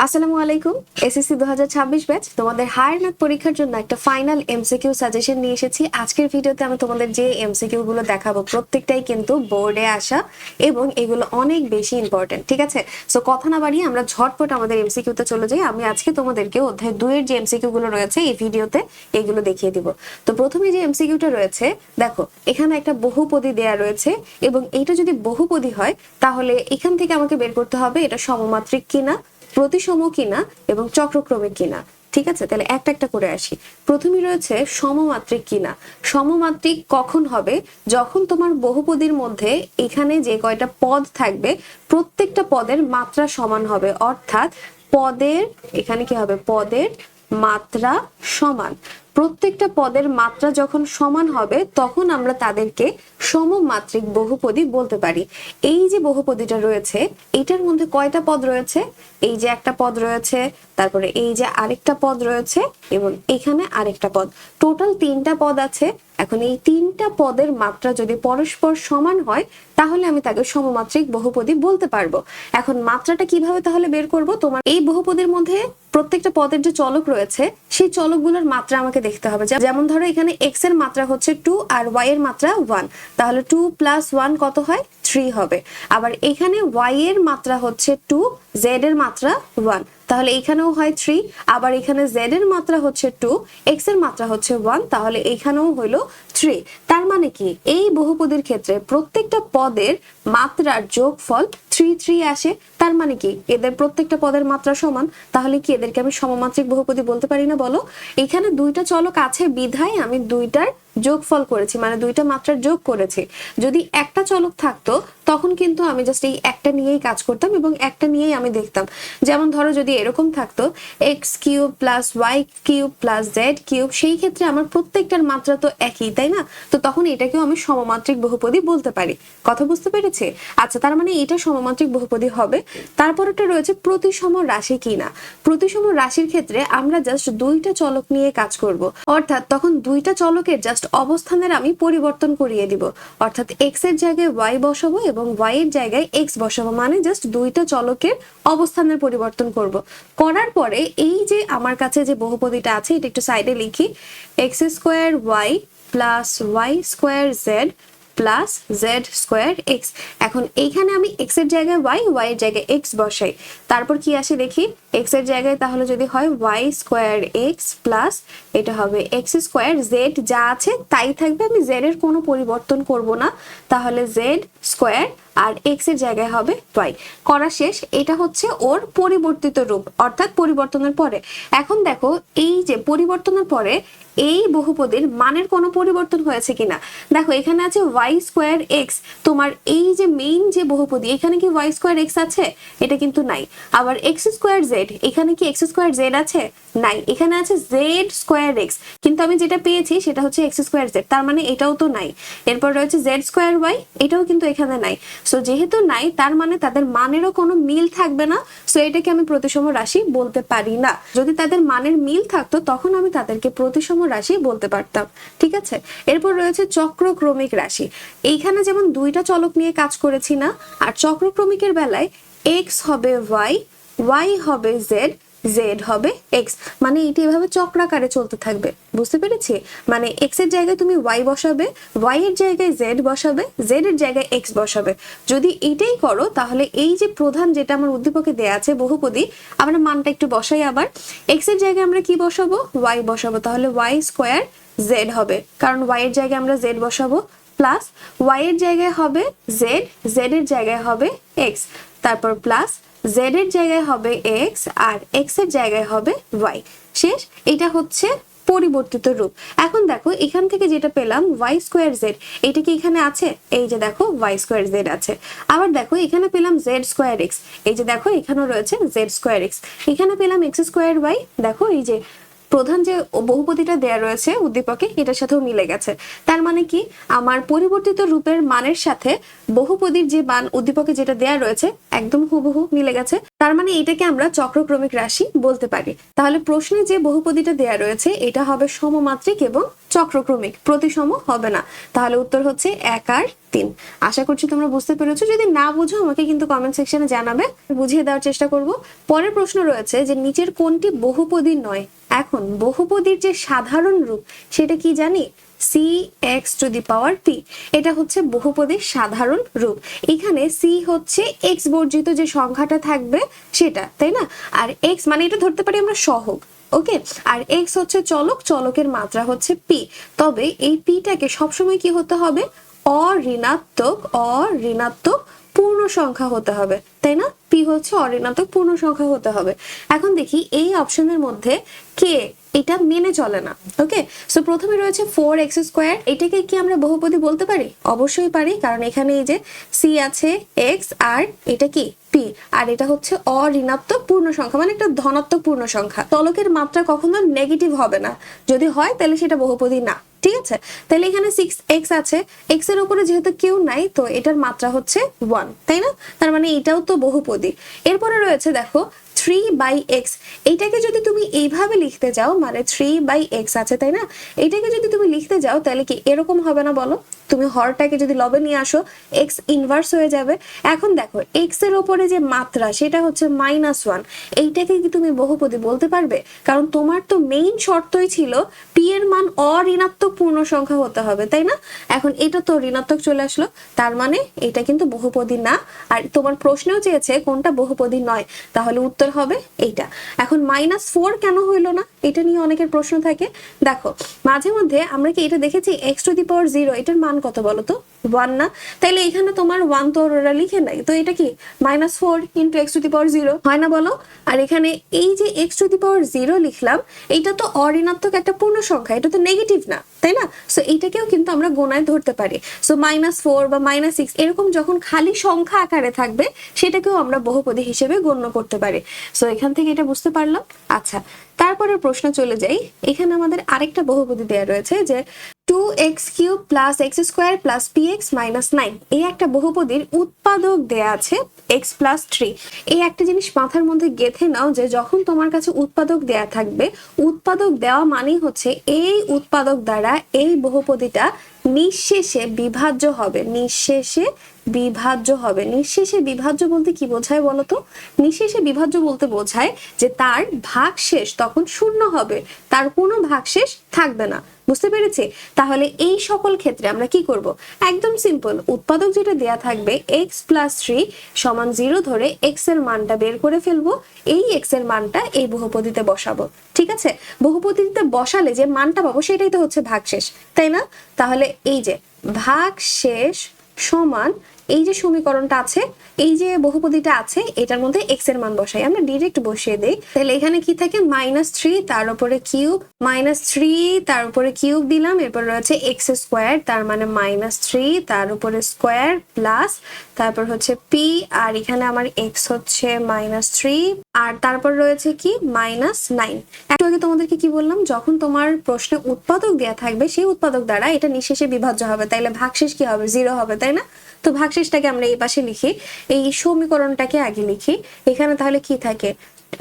আসসালামু আলাইকুম। SSC 2026 batch তোমাদের হায়ার ম্যাথ পরীক্ষার জন্য একটা ফাইনাল এমসিকিউ সাজেশন নিয়ে এসেছি। আজকের ভিডিওতে আমি তোমাদের যে এমসিকিউ গুলো দেখাবো প্রত্যেকটাই কিন্তু বোর্ডে আসা এবং এগুলো অনেক বেশি ইম্পর্টেন্ট। ঠিক আছে, সো কথা না বাড়িয়ে আমরা ঝটপট আমাদের এমসিকিউতে চলে যাই। আমি আজকে তোমাদেরকে অধ্যায় 2 এর যে এমসিকিউ গুলো রয়েছে এই ভিডিওতে এগুলো দেখিয়ে দিব। তো প্রথমে যে এমসিকিউটা রয়েছে, দেখো এখানে একটা বহুপদী দেয়া রয়েছে এবং এটা যদি বহুপদী হয় তাহলে এখান থেকে আমাকে বের করতে হবে এটা সমমাত্রিক কিনা, প্রতিসম কিনা এবং চক্রক্রমিক কিনা। ঠিক আছে, তাহলে একটা একটা করে আসি। প্রথমেই রয়েছে সমমাত্রিক কিনা। সমমাত্রিক কখন হবে? যখন তোমার বহুপদীর মধ্যে এখানে যে কয়টা পদ থাকবে প্রত্যেকটা পদের মাত্রা সমান হবে, অর্থাৎ পদের এখানে কি হবে, পদের মাত্রা সমান। প্রত্যেকটা পদের মাত্রা যখন সমান হবে তখন আমরা তাদেরকে সমমাত্রিক বহুপদী বলতে পারি। এই যে বহুপদীটা রয়েছে এটার মধ্যে কয়টা পদ রয়েছে? এই যে একটা পদ রয়েছে, তারপরে এই যে আরেকটা পদ রয়েছে এবং এখানে আরেকটা পদ, টোটাল 3টা পদ আছে। এখন এই 3টা পদের মাত্রা যদি পরস্পর সমান হয় তাহলে আমি তাকে সমমাত্রিক বহুপদী বলতে পারবো। এখন মাত্রাটা কিভাবে তাহলে বের করব? তোমার এই বহুপদীর মধ্যে প্রত্যেকটা পদের যে চলক রয়েছে সেই চলকগুলোর মাত্রা আমাকে দেখতে হবে। যেমন ধরো এখানে x এর মাত্রা হচ্ছে 2 আর y এর মাত্রা 1, তাহলে 2 + 1 কত হয়? 3 হবে। আবার এখানে y এর মাত্রা হচ্ছে 2, z এর মাত্রা 1, তাহলে এখানেও হয় 3। আবার এখানে z এর মাত্রা হচ্ছে 2, x এর মাত্রা হচ্ছে 1, তাহলে এখানেও হলো 3। তার মানে কি এই বহুপদীর ক্ষেত্রে প্রত্যেকটা পদের মাত্রার যোগফল 3 3 আসে। তার মানে কি এদের প্রত্যেকটা পদের মাত্রা সমান, তাহলে কি এদেরকে আমি সমমাত্রিক বহুপদী বলতে পারি না? বলো। এখানে দুইটা চলক আছে বিধায় আমি দুইটার যোগফল করেছি, মানে দুইটা মাত্রার যোগ করেছি। যদি একটা চলক থাকতো তখন কিন্তু আমি জাস্ট এই একটা নিয়েই কাজ করতাম এবং একটা নিয়েই আমি দেখতাম। যেমন ধরো যদি এরকম থাকতো x³ + y³ + z³, সেই ক্ষেত্রে আমার প্রত্যেকটার মাত্রা তো একই, তাই না? তো তখন এটাকেও আমি সমমাত্রিক বহুপদী বলতে পারি। কথা বুঝতে পেরেছি? আচ্ছা, তার মানে এটা সমমাত্রিক বহুপদী হবে। তারপরটা রয়েছে প্রতিসম রাশি কিনা। প্রতিসম রাশির ক্ষেত্রে আমরা জাস্ট দুইটা চলক নিয়ে কাজ করব, অর্থাৎ তখন দুইটা চলকের জাস্ট অবস্থানের আমি পরিবর্তন করিয়ে দিব, অর্থাৎ x এর জায়গায় y বসাবো এবং y এর জায়গায় x বসাবো, মানে জাস্ট দুইটা চলকের অবস্থানের পরিবর্তন করব। করার পরে এই যে আমার কাছে যে বহুপদীটা আছে এটা একটু সাইডে লিখি, x² y + y² z plus z² x। এখন এইখানে আমি x এর জায়গায় y, y এর জায়গায় x বসাই। তারপর কি আসে দেখি, x এর জায়গায় তাহলে যদি হয় y² x প্লাস এটা হবে x², z যা আছে তাই থাকবে, আমি z এর কোনো পরিবর্তন করব না, তাহলে z² আর x এর জায়গায় হবে y। করা শেষ। এটা হচ্ছে ওর পরিবর্তিত রূপ, অর্থাৎ পরিবর্তনের পরে। এখন দেখো এই যে পরিবর্তনের পরে এই বহুপদীর মানের কোনো পরিবর্তন হয়েছে কিনা। দেখো এখানে আছে y² x, তোমার এই যে মেইন যে বহুপদী এখানে কি y² x আছে? এটা কিন্তু নাই। আবার x² z, এখানে কি x² z আছে? নাই। এখানে আছে z² x, কিন্তু আমি যেটা পেয়েছি সেটা হচ্ছে x² z, তার মানে এটাও তো নাই। এরপর রয়েছে z² y, এটাও কিন্তু এখানে নাই। সো যেহেতু নাই তার মানে তাদের মানেরও কোনো মিল থাকবে না, সো এটাকে আমি প্রতিসম রাশি বলতে পারি না। যদি তাদের মানের মিল থাকতো তখন আমি তাদেরকে প্রতিসম রাশি বলতে পারতাম। ঠিক আছে, এরপর রয়েছে চক্রক্রমিক রাশি। এইখানে যেমন দুইটা চলক নিয়ে কাজ করেছি না, আর চক্রক্রমিকের বেলায় x হবে y, y হবে z, z হবে x, মানে এটি এভাবে চক্রাকারে চলতে থাকবে। বুঝতে পেরেছি? মানে x এর জায়গায় তুমি y বসাবে, y এর জায়গায় z বসাবে, z এর জায়গায় x বসাবে। যদি এটাই করো তাহলে এই যে প্রধান যেটা আমার উদ্দীপকে দেয়া আছে বহুপদী, আমরা মানটা একটু বসাই। আবার x এর জায়গায় আমরা কি বসাবো? y বসাবো, তাহলে y² z হবে, কারণ y এর জায়গায় আমরা z বসাবো, প্লাস y এর জায়গায় হবে z, z এর জায়গায় হবে x, তারপর প্লাস z এর জায়গায় হবে x আর x এর জায়গায় হবে y। শেষ। এটা হচ্ছে পরিবর্তিত রূপ। এখন দেখো এখান থেকে যেটা পেলাম y² z, এটা কি এখানে আছে? এই যে দেখো y² z আছে। আবার দেখো এখানে পেলাম z² x, এই যে দেখো এখানেও রয়েছে z² x। এখানে পেলাম x² y, দেখো এই যে প্রধান যে বহুপদীটা দেয়া রয়েছে উদ্দীপকে এটার সাথেও মিলে গেছে। তার মানে কি আমার পরিবর্তিত রূপের মানের সাথে বহুপদীর যে মান উদ্দীপকে যেটা দেয়া রয়েছে একদম হুবহু মিলে গেছে। তার মানে এটাকে আমরা চক্রক্রমিক রাশি বলতে পারি। তাহলে প্রশ্নে যে বহুপদীটা দেয়া রয়েছে এটা হবে সমমাত্রিক এবং চক্রক্রমিক, প্রতিসম হবে না। তাহলে উত্তর হচ্ছে 1 আর 3। আশা করছি তোমরা বুঝতে পেরেছো। যদি না বুঝো আমাকে কিন্তু কমেন্ট সেকশনে জানাবে, বুঝিয়ে দেওয়ার চেষ্টা করব। পরের প্রশ্ন রয়েছে যে নিচের কোনটি বহুপদী নয়। এখন বহুপদীর যে সাধারণ রূপ সেটা কি জানি, cx⁻p। এটা হচ্ছে বহুপদীর সাধারণ রূপ। এখানে c হচ্ছে x বর্জিত যে সংখ্যাটা থাকবে সেটা, তাই না? আর x মানে এটা ধরতে পারি আমরা সহগ, ওকে। আর x হচ্ছে চলক, চলকের মাত্রা হচ্ছে p। তবে এই pটাকে সবসময় কি হতে হবে, অঋণাত্মক পূর্ণ সংখ্যা হতে হবে, তাই না? p হচ্ছে অঋণাত্মক পূর্ণ সংখ্যা হতে হবে। এখন দেখি এই অপশনের মধ্যে কে এটা মেনে চলে না, ওকে। সো প্রথমে রয়েছে 4x²। এটাকে কি আমরা বহুপদী বলতে পারি? অবশ্যই পারি, কারণ এখানে এই যে c আছে, x আর এটা কি p, আর এটা হচ্ছে অঋণাত্মক পূর্ণ সংখ্যা, মানে একটা ধনাত্মক পূর্ণ সংখ্যা। চলকের মাত্রা কখনো নেগেটিভ হবে না, যদি হয় তাহলে সেটা বহুপদী না, ঠিক আছে। তাহলে এখানে 6x আছে, x এর উপরে যেহেতু কেউ নাই তো এটার মাত্রা হচ্ছে 1, তাই না? তার মানে এটাও তো বহুপদী। এরপরে রয়েছে দেখো 3/x। এইটাকে যদি তুমি এইভাবে লিখতে যাও, মানে 3/x আছে, তাই না? এইটাকে যদি তুমি লিখতে যাও তাহলে কি এরকম হবে না বলো? তুমি হরটাকে যদি লবে নিয়ে আসো x ইনভার্স হয়ে যাবে। এখন দেখো x এর উপরে যে মাত্রা সেটা হচ্ছে -1, এইটাকে কি তুমি বহুপদী বলতে পারবে? কারণ তোমার তো মেইন শর্তই ছিল p এর মান অঋণাত্মক পূর্ণ সংখ্যা হতে হবে, তাই না? এখন এটা তো ঋণাত্মক চলে আসলো, তার মানে এটা কিন্তু বহুপদী না। আর তোমার প্রশ্নেও চেয়েছে কোনটা বহুপদী নয়, তাহলে উত্তর হবে এইটা। এখন -4 কেন হইলো না, এটা নিয়ে অনেকের প্রশ্ন থাকে। দেখো মাঝে মধ্যে আমরা কি এটা দেখেছি x⁻0 এটার মান কত বলো তো, 1 না? তাইলে এখানে তোমার 1 তো ওরা লিখে নাই, তো এটা কি -4 × x⁻0 হয় না বলো? আর এখানে এই যে x⁻0 লিখলাম, এটা তো অঋণাত্মক একটা পূর্ণ সংখ্যা, এটা তো নেগেটিভ না, তাই না? সো এইটাকেও কিন্তু আমরা গোনায় ধরতে পারি। সো -4 বা -6 এরকম যখন খালি সংখ্যা আকারে থাকবে সেটাকেও আমরা বহুপদী হিসেবে গণ্য করতে পারি। সো এখান থেকে এটা বুঝতে পারলাম। আচ্ছা, তারপরে প্রশ্ন চলে যাই। এখানে আমাদের আরেকটা বহুপদী দেয়া রয়েছে যে 2x³ + x² + px - 9। এই একটা বহুপদীর উৎপাদক দেয়া আছে x + 3। এই একটা জিনিস মাথার মধ্যে গেঁথে নাও যে যখন তোমার কাছে উৎপাদক দেয়া থাকবে, উৎপাদক দেওয়া মানেই হচ্ছে এই উৎপাদক দ্বারা এই বহুপদীটা নিঃশেষে বিভাজ্য হবে। নিঃশেষে বিভাজ্য বলতে কি বোঝায় বলতো? নিঃশেষে বিভাজ্য বলতে বোঝায় যে তার ভাগশেষ তখন শূন্য হবে, তার কোনো ভাগশেষ থাকবে না। বুঝতে পেরেছি? তাহলে এই সকল ক্ষেত্রে আমরা কি করব? একদম সিম্পল, উৎপাদক যেটা দেয়া থাকবে x + 3 = 0 ধরে x এর মানটা বের করে ফেলবো, এই x এর মানটা এই বহুপদীতে বসাবো, ঠিক আছে? বহুপদীতে বসালে যে মানটা পাবো সেটাই তো হচ্ছে ভাগশেষ, তাই না? তাহলে এই যে ভাগশেষ সমান এই যে সমীকরণটা আছে, এই যে বহুপদীটা আছে, এটার মধ্যে x এর মান বসাই, আমরা ডাইরেক্ট বসিয়ে দেই। তাহলে এখানে কি থাকে, -3 তার উপরে কিউব, -3 তার উপরে কিউব দিলাম, এরপর রয়েছে x² তার মানে -3 তার উপরে স্কয়ার প্লাস তারপর হচ্ছে p, আর এখানে আমার x হচ্ছে -3 আর তারপর রয়েছে কি -9। একটু আগে তোমাদেরকে কি বললাম, যখন তোমার প্রশ্নে উৎপাদক দেয়া থাকবে সেই উৎপাদক দ্বারা এটা নিঃশেষে বিভাজ্য হবে, তাইলে ভাগশেষ কি হবে, 0 হবে, তাই না? তো ভাগশেষটাকে আমরা এই পাশে লিখি, এই সমীকরণটাকে আগে লিখি। এখানে তাহলে কি থাকে,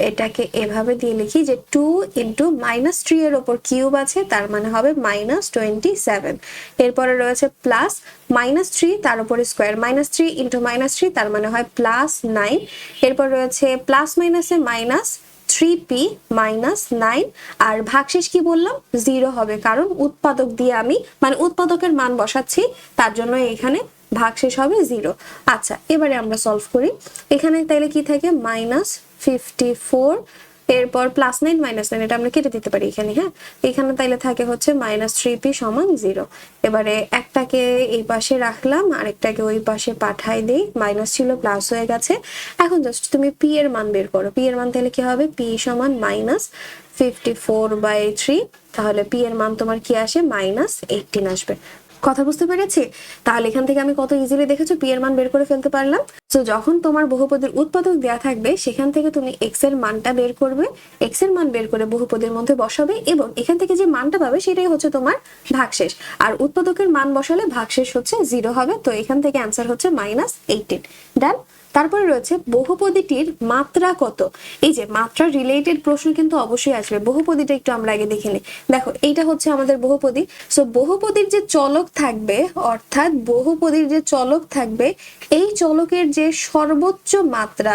এটাকে এভাবে দিয়ে লিখি যে 2 × -3 এর উপর কিউব আছে, তার মানে হবে -27। এরপরে রয়েছে প্লাস -3 তার উপরে স্কয়ার, -3 × -3 তার মানে হয় +9। এরপর রয়েছে প্লাস মাইনাসে মাইনাস 3p - 9, আর ভাগশেষ কি বললাম, 0 হবে, কারণ উৎপাদক দিয়ে আমি মানে উৎপাদকের মান বসাচ্ছি, তার জন্য এখানে ভাগশেষ হবে 0। আচ্ছা, এবারে আমরা সলভ করি। এখানে তাইলে কি থাকে, -54, এরপর +9 - 9 এটা আমরা কেটে দিতে পারি এখানে, হ্যাঁ। এখানে তাইলে থাকে হচ্ছে -3p = 0। এবারে একটাকে এই পাশে রাখলাম, আরেকটাকে ওই পাশে পাঠাই দেই, মাইনাস ছিল প্লাস হয়ে গেছে। এখন জাস্ট তুমি p এর মান বের করো। p এর মান তাহলে কি হবে, p = -54/3। তাহলে p এর মান তোমার কি আসে, -18 আসবে। কথা বুঝতে পেরেছি? তাহলে এখান থেকে আমি কত ইজিলি দেখেছো পি এর মান বের করে ফেলতে পারলাম। তো যখন তোমার বহুপদীর উৎপাদক দেয়া থাকবে সেখান থেকে তুমি এক্স এর মানটা বের করবে, এক্স এর মান বের করে বহুপদীর মধ্যে বসাবে এবং এখান থেকে যে মানটা পাবে সেটাই হচ্ছে তোমার ভাগশেষ। আর উৎপাদকের মান বসালে ভাগশেষ হচ্ছে 0 হবে। তো এখান থেকে অ্যান্সার হচ্ছে -18। ডান। তারপরে রয়েছে বহুপদীটির মাত্রা কত। এই যে মাত্রা রিলেটেড প্রশ্ন কিন্তু অবশ্যই আসবে। বহুপদীটা একটু আমরা আগে দেখে নিই। দেখো এইটা হচ্ছে আমাদের বহুপদী। সো বহুপদীর যে চলক থাকবে, অর্থাৎ বহুপদীর যে চলক থাকবে, এই চলকের যে সর্বোচ্চ মাত্রা,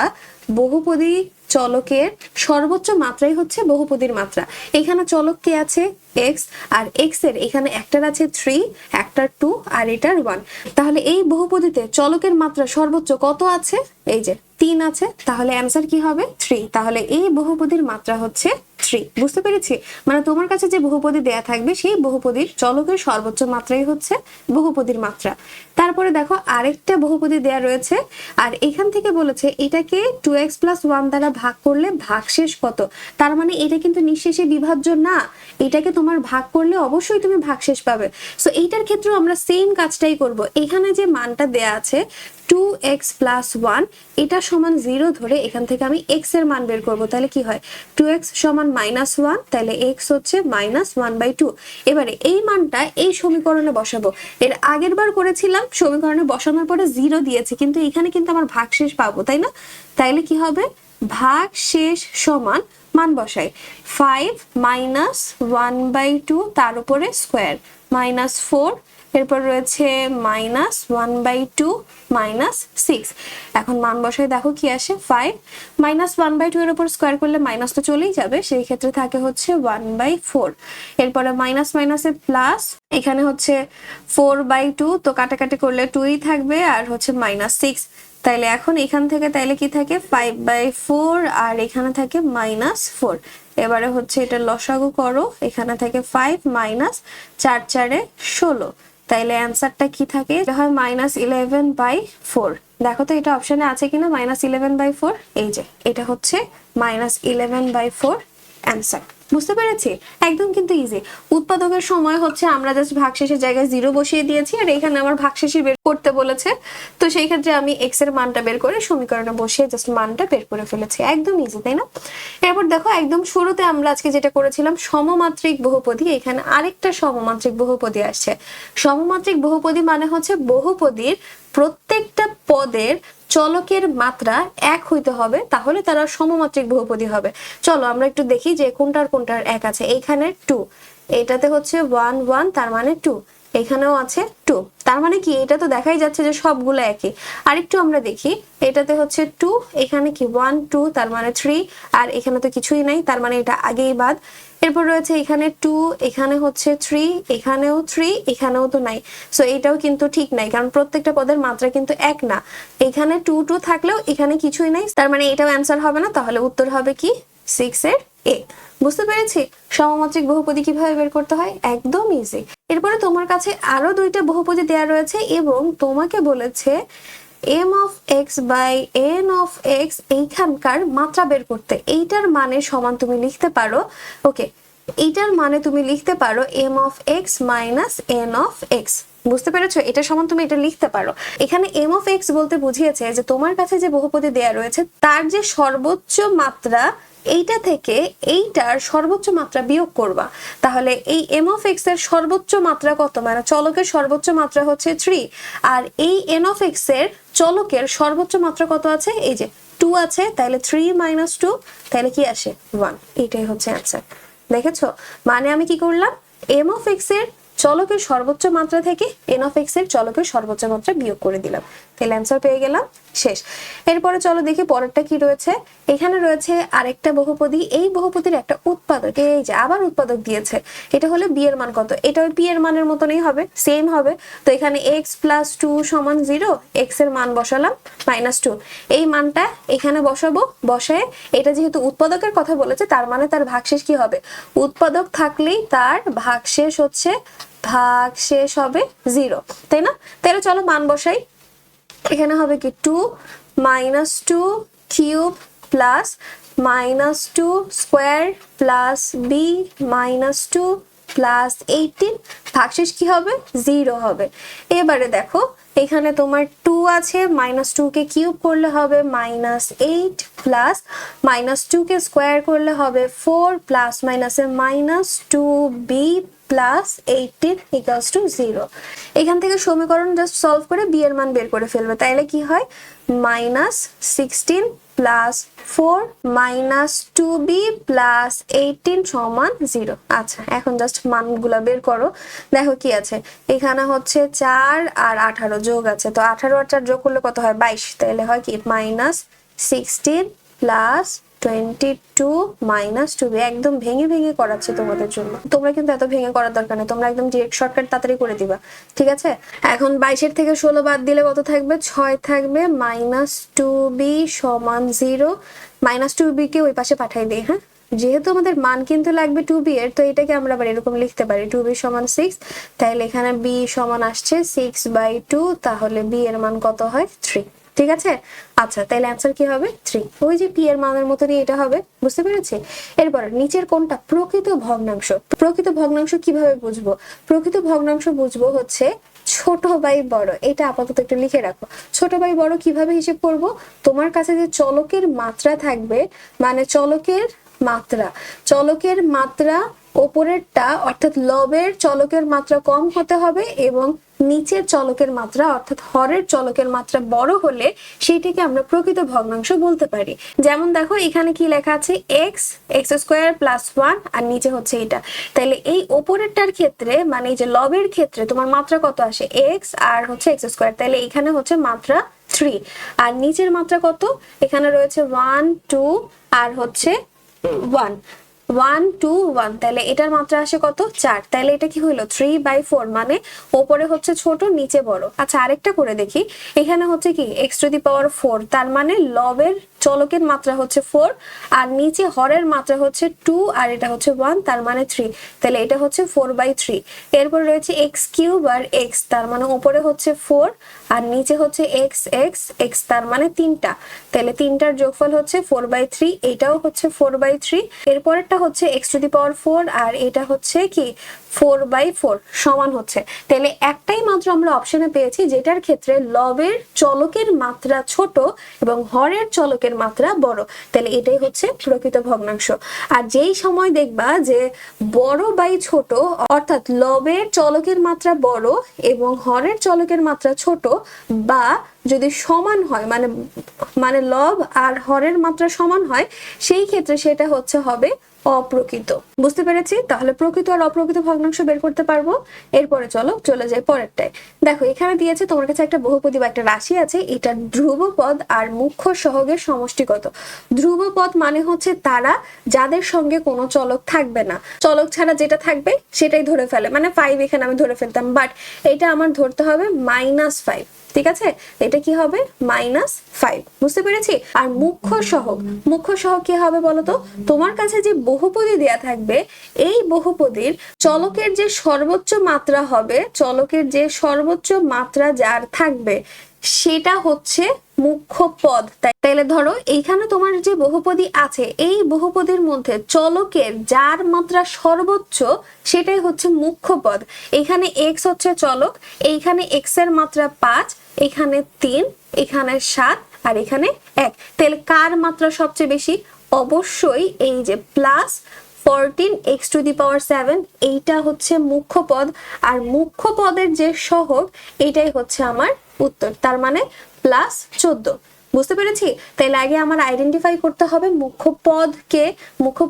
বহুপদী চলকের সর্বোচ্চ মাত্রাই হচ্ছে বহুপদীর মাত্রা। এখানে চলক কি আছে? x, আর x এর এখানে একটার আছে 3, একটার 2 আর এটার 1। তাহলে এই বহুপদীতে চলকের মাত্রা সর্বোচ্চ কত আছে? এই যে 3 আছে। তাহলে অ্যান্সার কি হবে? 3। তাহলে এই বহুপদীর মাত্রা হচ্ছে 3। বুঝতে পেরেছি? মানে তোমার কাছে যে বহুপদী দেয়া থাকবে সেই বহুপদীর চলকের সর্বোচ্চ মাত্রাই হচ্ছে বহুপদীর মাত্রা। তারপরে দেখো আরেকটা বহুপদী দেয়া রয়েছে, আর এখান থেকে বলেছে এটাকে 2x + 1 দ্বারা ভাগ করলে ভাগশেষ কত। তার মানে এটা কিন্তু নিঃশেষে বিভাজ্য না, এটাকে তোমার ভাগ করলে অবশ্যই তুমি ভাগশেষ পাবে। সো এইটার ক্ষেত্রে আমরা সেম কাজটাই করব। এখানে যে মানটা দেয়া আছে 2x + 1, এটা সমান 0 ধরে এখান থেকে আমি x এর মান বের করব। তাহলে কি হয়? 2x সমান -1, তাহলে x হচ্ছে -1/2। এবারে এই মানটা এই সমীকরণে বসাবো। এর আগের বার করেছিলাম সমীকরণে বসানোর পরে 0 দিয়েছে, কিন্তু এখানে কিন্তু আমার ভাগশেষ পাবো, তাই না? তাইলে কি হবে? ভাগশেষ সমান মান বসাই 5 - 1/2 তার উপরে স্কোয়ার -4, এরপর রয়েছে -1/2 -6। এখন মান বসাই দেখো কি আসে 5 -1/2 এর উপর স্কোয়ার করলে মাইনাস তো চলেই যাবে, সেই ক্ষেত্রে থাকে হচ্ছে 1/4। এরপরে মাইনাস মাইনাসে প্লাস, এখানে হচ্ছে 4/2, তো কাটাকাটি করলে 2ই থাকবে আর হচ্ছে -6। তাইলে এখন এখান থেকে তাইলে কি থাকে 5/4 আর এখানে থাকে -4। এবারে হচ্ছে এটা লসাগু করো, এখানে থাকে 5 - 4 4 16। তাইলে অ্যান্সারটা কি থাকে? এটা হয় -11/4। দেখো তো এটা অপশনে আছে কিনা -11/4। এই যে এটা হচ্ছে -11/4 অ্যান্সার। বুঝতে পেরেছি? একদম কিন্তু ইজি। উৎপাদকের সময় হচ্ছে আমরা জাস্ট ভাগশেষের জায়গায় 0 বসিয়ে দিয়েছি, আর এখানে আমার ভাগশেষই বের করতে বলেছে। তো সেই ক্ষেত্রে আমি x এর মানটা বের করে সমীকরণে বসিয়ে জাস্ট মানটা বের করে ফেলেছি। একদম ইজি, তাই না? এরপর দেখো একদম শুরুতে আমরা আজকে যেটা করেছিলাম সমমাত্রিক বহুপদী, এখানে আরেকটা সমমাত্রিক বহুপদী আসছে। সমমাত্রিক বহুপদী মানে হচ্ছে বহুপদীর প্রত্যেকটা পদের চলকের মাত্রা এক হইতে হবে, তাহলে তারা সমমাত্রিক বহুপদী হবে। চলো আমরা একটু দেখি যে কোনটার কোনটার এক আছে। এইখানে 2, এটাতে হচ্ছে 1 1, তার মানে 2। এখানেও আছে 2, তার মানে কি এটা তো দেখাই যাচ্ছে যে সবগুলো একই। আরেকটু আমরা দেখি, এটাতে হচ্ছে 2, এখানে কি 1 2, তার মানে 3, আর এখানে তো কিছুই নাই, তার মানে এটা আগেই বাদ। এরপর রয়েছে এখানে 2, এখানে হচ্ছে 3, এখানেও 3, এখানেও তো নাই। সো এটাও কিন্তু ঠিক নাই, কারণ প্রত্যেকটা পদের মাত্রা কিন্তু এক না। এখানে 2 2 থাকলেও এখানে কিছুই নাই, তার মানে এটাও অ্যান্সার হবে না। তাহলে উত্তর হবে কি 6 এর এ। বুঝতে পেরেছি সমমাত্রিক বহুপদী কিভাবে বের করতে হয়? একদম ইজি। এরপরে তোমার কাছে আরো দুইটা বহুপদী দেয়া রয়েছে এবং তোমাকে বলেছে m(x/n(x) এইখানকার মাত্রা বের করতে। এইটার মানে সমান তুমি লিখতে পারো, ওকে, এইটার মানে তুমি লিখতে পারো m(x - n(x)। বুঝতে পেরেছো? এটা সমান তুমি এটা লিখতে পারো। এখানে m(x) বলতে বুঝিয়েছে যে তোমার কাছে যে বহুপদী দেয়া রয়েছে তার যে সর্বোচ্চ মাত্রা, এইটা থেকে এইটার সর্বোচ্চ মাত্রা বিয়োগ করবা। তাহলে এই m(x) এর সর্বোচ্চ মাত্রা কত? মানে চলকের সর্বোচ্চ মাত্রা হচ্ছে 3, আর এই n(x) এর চলকের সর্বোচ্চ মাত্রা কত আছে? এই যে 2 আছে, তাহলে 3 - 2, তাহলে কি আসে 1। এটাই হচ্ছে অ্যান্সার। দেখেছো? মানে আমি কি করলাম? m(x) এর চলকের সর্বোচ্চ মাত্রা থেকে n(x) এর চলকের সর্বোচ্চ মাত্রা বিয়োগ করে দিলাম, তাহলে অ্যান্সার পেয়ে গেলাম। শেষ। এরপরে চলো দেখি পরেরটা কি রয়েছে। এখানে রয়েছে আরেকটা বহুপদী। এই বহুপদীর একটা উৎপাদক, এই যে আবার উৎপাদক দিয়েছে। এটা হলে বি এর মান কত? এটা ওই পি এর মানের মতনই হবে, সেম হবে। তো এখানে x + 2 = 0, x এর মান বসালাম -2। এই মানটা এখানে বসাবো, বসায় এটা যেহেতু উৎপাদকের কথা বলেছে তার মানে তার ভাগশেষ কি হবে? উৎপাদক থাকলেই তার ভাগশেষ হচ্ছে হবে 0, তাই না? তাহলে চলো মান বসাই। এখানে হবে কি 2 - 2 cube plus -2 square plus b - 2 plus 18 ভাগশেষ কি হবে 0 হবে। এবারে দেখো এখানে তোমার 2 আছে, -2 কে কিউব করলে হবে -8 প্লাস -2 কে স্কোয়ার করলে হবে 4 প্লাস মাইনাসে -2b প্লাস 18 ইকুয়ালস টু 0। এখান থেকে সমীকরণ জাস্ট সলভ করে বি এর মান বের করে ফেলবে, তাইলে কি হয় -16 প্লাস 4 -2b প্লাস 18 সমান 0। আচ্ছা এখন জাস্ট মানগুলা বের করো, দেখো কি আছে এখানে হচ্ছে 4 আর 18 যোগ আছে, তো 18 আর 4 যোগ করলে কত হয় 22, তাহলে হয় কি -16 প্লাস 22 -2b। একদম ভেঙে ভেঙে করাচ্ছে তোমাদের জন্য, তোমরা কিন্তু এত ভেঙে করার দরকার নেই, তোমরা একদম ডিরেক্ট শর্টকাট তাড়াতাড়ি করে দিবা, ঠিক আছে। এখন 22 থেকে 16 বাদ দিলে কত থাকবে 6 থাকবে, -2b সমান 0। -2b কে ওই পাশে পাঠাই দিই, হ্যাঁ যেহেতু আমাদের মান কিন্তু লাগবে 2b এর, তো এটাকে আমরা আবার এরকম লিখতে পারি 2b সমান 6, তাহলে এখানে b সমান আসছে 6/2, তাহলে b এর মান কত হয় 3, ঠিক আছে। আচ্ছা তাহলে অ্যান্সার কি হবে 3, ওই যে p এর মানের মতনই এটা হবে, বুঝতে পেরেছি। এরপর নিচের কোনটা প্রকৃত ভগ্নাংশ। প্রকৃত ভগ্নাংশ কিভাবে বুঝবো, প্রকৃত ভগ্নাংশ বুঝবো হচ্ছে ছোট বাই বড়, এটা আপাতত একটু লিখে রাখো। ছোট বাই বড় কিভাবে হিসেব করব, তোমার কাছে যে চলকের মাত্রা থাকবে, মানে চলকের মাত্রা ওপরেরটা অর্থাৎ লবের চলকের মাত্রা কম হতে হবে এবং নিচের চলকের মাত্রা অর্থাৎ হরের চলকের মাত্রা বড় হলে সেইটাকে আমরা প্রকৃত ভগ্নাংশ বলতে পারি। যেমন দেখো এখানে কি লেখা আছে x² + 1 আর নিচে হচ্ছে এটা, তাহলে এই ওপরেরটার ক্ষেত্রে মানে এই যে লবের ক্ষেত্রে তোমার মাত্রা কত আসে x আর হচ্ছে x², তাহলে এখানে হচ্ছে মাত্রা 3, আর নিচের মাত্রা কত এখানে রয়েছে 1 2 আর হচ্ছে 1 2 1, তাহলে এটার মাত্রা আসে কত 4, তাহলে এটা কি হলো 3/4, মানে উপরে হচ্ছে ছোট নিচে বড়। আচ্ছা আরেকটা করে দেখি, এখানে হচ্ছে কি x⁴, তার মানে লবের চলকের মাত্রা হচ্ছে 4 আর নিচে হরের মাত্রা হচ্ছে 2 আর এটা হচ্ছে 1, তার মানে 3, তাহলে এটা হচ্ছে 4/3। এরপর রয়েছে x³ আর x, তার মানে উপরে হচ্ছে 4 আর নিচে হচ্ছে x তার মানে 3টা, তাহলে 3টার যোগফল হচ্ছে 4/3, এটাও হচ্ছে 4/3। এরপরেরটা হচ্ছে x⁴ আর এটা হচ্ছে কি 4/4 সমান হচ্ছে, তাহলে একটাই মাত্র আমরা অপশনে পেয়েছি যেটার ক্ষেত্রে লবের চলকের মাত্রা ছোট এবং হরের চলকের মাত্রা বড়, তাহলে এটাই হচ্ছে প্রকৃত ভগ্নাংশ। আর যেই সময় দেখবা যে বড় বাই ছোট অর্থাৎ লবের চলকের মাত্রা বড় এবং হরের চলকের মাত্রা ছোট, বা যদি সমান হয় মানে লব আর হরের মাত্রা সমান হয়, সেই ক্ষেত্রে সেটা হবে অপ্রকৃত। বুঝতে পেরেছি, তাহলে প্রকৃত আর অপ্রকৃত ভগ্নাংশ বের করতে পারবো। এরপরে চলে যাই পরেরটায়। দেখো এখানে দিয়েছে তোমার কাছে একটা বহুপদী বা একটা রাশি আছে, এটা ধ্রুবপদ আর মুখ্য সহগের সমষ্টি কত। ধ্রুবপদ মানে হচ্ছে তারা যাদের সঙ্গে কোনো চলক থাকবে না, চলক ছাড়া যেটা থাকবে সেটাই ধরে ফেলে, মানে 5 এখানে আমি ধরে ফেলতাম, বাট এটা আমার ধরতে হবে -5, ঠিক আছে, এটা কি হবে -5, বুঝতে পেরেছি। আর মুখ্য সহগ কি হবে বলতো, তোমার কাছে যে বহুপদী দেয়া থাকবে এই বহুপদীর চলকের যে সর্বোচ্চ মাত্রা হবে, চলকের যে সর্বোচ্চ মাত্রা যার থাকবে সেটা হচ্ছে মুখ্য পদ। তাইলে ধরো এইখানে তোমার যে বহুপদী আছে এই বহুপদীর মধ্যে চলকের যার মাত্রা সর্বোচ্চ সেটাই হচ্ছে মুখ্য পদ। এখানে x হচ্ছে চলক, এইখানে x এর মাত্রা 5, এখানে 3, এখানে 7 আর এখানে 1, তাহলে কার মাত্রা সবচেয়ে বেশি, অবশ্যই এই যে +14x⁷, এইটা হচ্ছে মুখ্য পদ, আর মুখ্য পদের যে সহগ এটাই হচ্ছে আমার উত্তর, তার মানে +14। বুঝতে পেরেছি, তাইলে আগে আমার আইডেন্টিফাই করতে হবে মুখ্য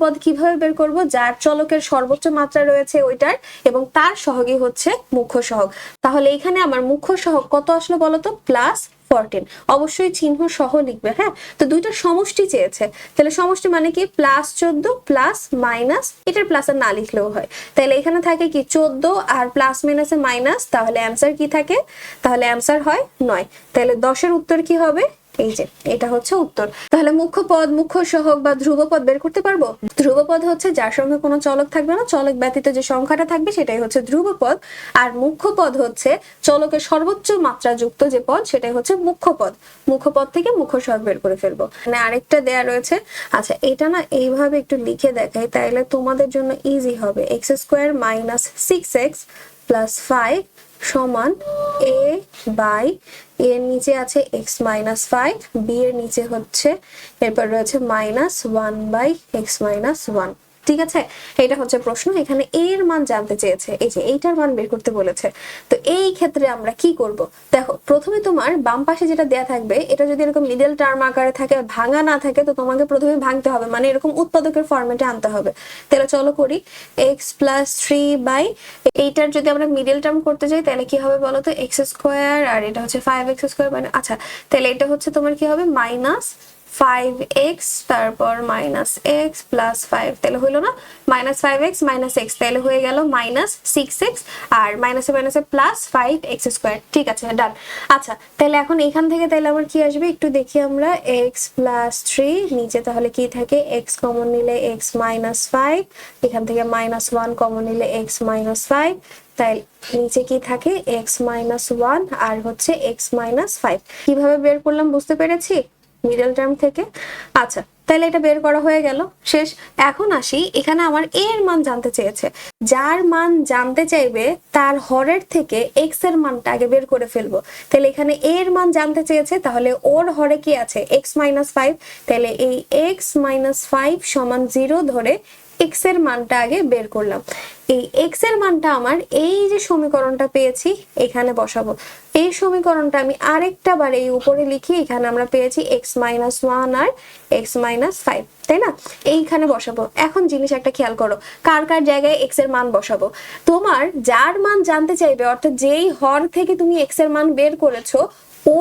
পদ কিভাবে বের করব, যার চলকের সর্বোচ্চ মাত্রা রয়েছে ওইটার এবং তার সহগই হচ্ছে মুখ্য সহগ। তাহলে এখানে আমার মুখ্য সহগ কত আসলো বলতো, +14, অবশ্যই চিহ্ন সহ লিখবে, হ্যাঁ। তো দুইটা সমষ্টি চেয়েছে, তাহলে সমষ্টি মানে কি +14 প্লাস মাইনাস, এটার প্লাস আর না লিখলেও হয়, তাহলে এখানে থাকে কি 14 আর প্লাস মাইনাসে মাইনাস, তাহলে অ্যান্সার কি থাকে, তাহলে অ্যান্সার হয় 9, তাহলে 10 এর উত্তর কি হবে এই যে এটা হচ্ছে উত্তর। তাহলে মুখ্য পদ, মুখ্য সহগ বা ধ্রুবপদ বের করতে পারবো। ধ্রুবপদ হচ্ছে যার সঙ্গে কোনো চলক থাকবে না, চলক ব্যতীত যে সংখ্যাটা থাকবে সেটাই হচ্ছে ধ্রুবপদ। আর মুখ্য পদ হচ্ছে চলকের সর্বোচ্চ মাত্রা যুক্ত যে পদ, সেটাই হচ্ছে মুখ্য পদ। মুখ্য পদ থেকে মুখ্য সহগ বের করে ফেলবো। মানে আরেকটা দেয়া রয়েছে, আচ্ছা এটা না এইভাবে একটু লিখে দেখাই, তাইলে তোমাদের জন্য ইজি হবে। X square minus 6x plus 5 সমান a বাই এর নিচে আছে x মাইনাস 5, b এর নিচে হচ্ছে এরপর রয়েছে মাইনাস 1 বাই x মাইনাস 1। ঠিক আছে, এটা হচ্ছে প্রশ্ন। এখানে a এর মান জানতে চেয়েছে, এই যে এইটার মান বের করতে বলেছে। তো এই ক্ষেত্রে আমরা কি করব? দেখো প্রথমে তোমার বাম পাশে যেটা দেয়া থাকবে, এটা যদি এরকম মিডল টার্ম আকারে থাকে, ভাঙা না থাকে, তো তোমাকে প্রথমে ভাঙতে হবে, মানে এরকম উৎপাদকের ফরম্যাটে আনতে হবে। তাহলে চলো করি। x প্লাস 3 বাই এইটার যদি আমরা মিডল টার্ম করতে যাই তাহলে কি হবে বলো তো? এক্স স্কোয়ার আর এটা হচ্ছে 5x স্কোয়ার, মানে আচ্ছা তাহলে এটা হচ্ছে তোমার কি হবে? মাইনাস 5x তারপর মাইনাস x প্লাস 5, তাহলে হলো না মাইনাস 5x মাইনাস x, তাহলে হয়ে গেল মাইনাস 6x আর মাইনাসে মাইনাসে প্লাস 5x স্কোয়ার। ঠিক আছে, ডান। আচ্ছা তাহলে এখন এখান থেকে তাহলে আমার কি আসবে একটু দেখি আমরা। x প্লাস 3 নিচে তাহলে কি থাকে? x কমন নিলে x মাইনাস 5, এখান থেকে মাইনাস 1 কমন নিলে x মাইনাস 5, তাই নিচে কি থাকে? x মাইনাস 1 আর হচ্ছে x মাইনাস 5। কিভাবে বের করলাম বুঝতে পেরেছি মিডল টার্ম থেকে? আচ্ছা তাহলে এটা বের করা হয়ে গেল, শেষ। এখন আসি, এখানে আমার এর মান জানতে চেয়েছে। যার মান জানতে চাইবে তার হরের থেকে এক্স এর মানটা আগে বের করে ফেলবো। তাহলে এখানে এর মান জানতে চেয়েছে, তাহলে ওর হরে কি আছে? এক্স মাইনাস 5, তাহলে এই এক্স মাইনাস 5 সমান 0 ধরে এক্স এর মানটা আগে বের করলাম। এই এক্স এর মানটা আমার এই যে সমীকরণটা পেয়েছি এখানে বসাবো। এই সমীকরণটা আমি আরেকটা বার এই উপরে লিখি, এখানে আমরা পেয়েছি এক্স মাইনাস 1 আর এক্স মাইনাস 5, তাই না? এইখানে বসাবো। এখন জিনিস একটা খেয়াল করো, কার কার জায়গায় এক্স এর মান বসাবো। তোমার যার মান জানতে চাইবে, অর্থাৎ যেই হর থেকে তুমি এক্স এর মান বের করেছো,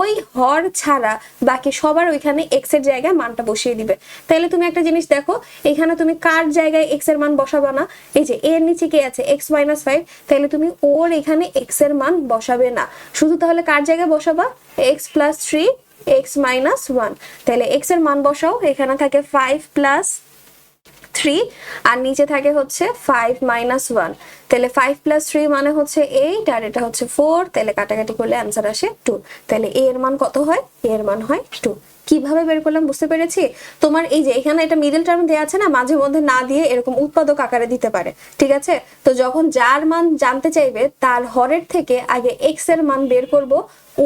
ওই হর ছাড়া বাকি সবার ওইখানে এক্স এর জায়গায় মানটা বসিয়ে দিবে। তাহলে তুমি একটা জিনিস দেখো, এখানে তুমি কার জায়গায় এক্স এর মান বসাবা না? এই যে এর নিচে কে আছে? এক্স মাইনাস 5, তাহলে তুমি ওর এখানে এক্স এর মান বসাবে না, শুধু তাহলে কার জায়গায় বসাবা? X plus 3 x minus 1। তাহলে এক্স এর মান বসাও, এখানে থাকে 5 প্লাস 3 আর নিচে থাকে হচ্ছে 5 মাইনাস 1। তাহলে 5 প্লাস 3 মানে হচ্ছে 8 আর এটা হচ্ছে 4, তাহলে কাটাকাটি করলে অ্যান্সার আসে 2। তাহলে এ এর মান কত হয়? এর মান হয় 2। কিভাবে বের করলাম বুঝতে পেরেছি? তোমার এই যে এখানে এটা মিডল টার্ম দেয়া আছে না, মাঝে মধ্যে না দিয়ে এরকম উৎপাদক আকারে দিতে পারে। ঠিক আছে, তো যখন যার মান জানতে চাইবে তার হরের থেকে আগে এক্স এর মান বের করব,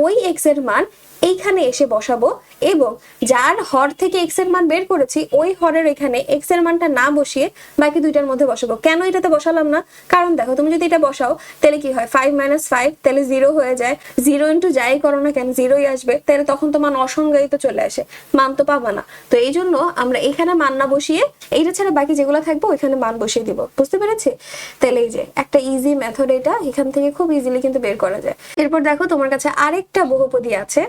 ওই এক্স এর মান এইখানে এসে বসাবো, এবং যার হর থেকে এক্স এর মান বের করেছি ওই হরের এখানে এক্স এর মানটা না বসিয়ে বাকি দুইটার মধ্যে বসাবো। কেন এটাতে বসালাম না? কারণ দেখো তুমি যদি এটা বসাও তাহলে কি হয়? 5 মাইনাস 5 তাহলে 0 হয়ে যায়। 0 ইন্টু যাই করো না কেন 0ই আসবে, তাহলে তখন তো মান অসংজ্ঞায়িত চলে আসে, মান তো পাবা না। তো এই জন্য আমরা এখানে মান না বসিয়ে এইটা ছাড়া বাকি যেগুলো থাকবে ওইখানে মান বসিয়ে দিব। বুঝতে পেরেছি? তাহলে এই যে একটা ইজি মেথড, এটা এখান থেকে খুব ইজিলি কিন্তু বের করা যায়। এরপর দেখো তোমার কাছে আরেকটা বহুপদী আছে,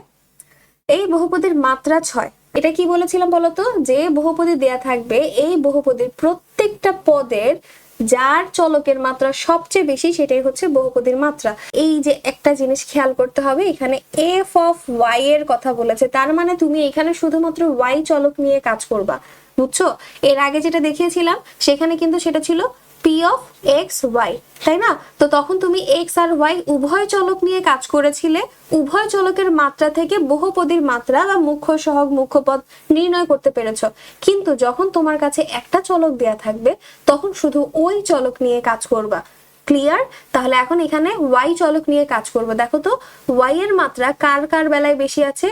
এই বহুপদীর মাত্রা 6। এটা কি বলেছিলাম বলতো? যে বহুপদী দেয়া থাকবে, এই বহুপদীর প্রত্যেকটা পদের যার চলকের মাত্রা সবচেয়ে বেশি সেটাই হচ্ছে বহুপদীর মাত্রা। এই যে একটা জিনিস খেয়াল করতে হবে, এখানে এফ অফ ওয়াই এর কথা বলেছে, তার মানে তুমি এখানে শুধুমাত্র ওয়াই চলক নিয়ে কাজ করবা। বুঝছো? এর আগে যেটা দেখিয়েছিলাম সেখানে কিন্তু সেটা ছিল পি অফ এক্স ওয়াই, তাই না? তো তখন তুমি এক্স আর ওয়াই উভয় চলক নিয়ে কাজ করেছিলে, উভয় চলকের মাত্রা থেকে বহুপদীর মাত্রা বা মুখ্য সহগ মুখ্য পদ নির্ণয় করতে পেরেছ। কিন্তু যখন তোমার কাছে একটা চলক দেয়া থাকবে তখন শুধু ওই চলক নিয়ে কাজ করবা। ক্লিয়ার? তাহলে এখন এখানে ওয়াই চলক নিয়ে কাজ করব। দেখো তো ওয়াই এর মাত্রা কার কার বেলায় বেশি আছে?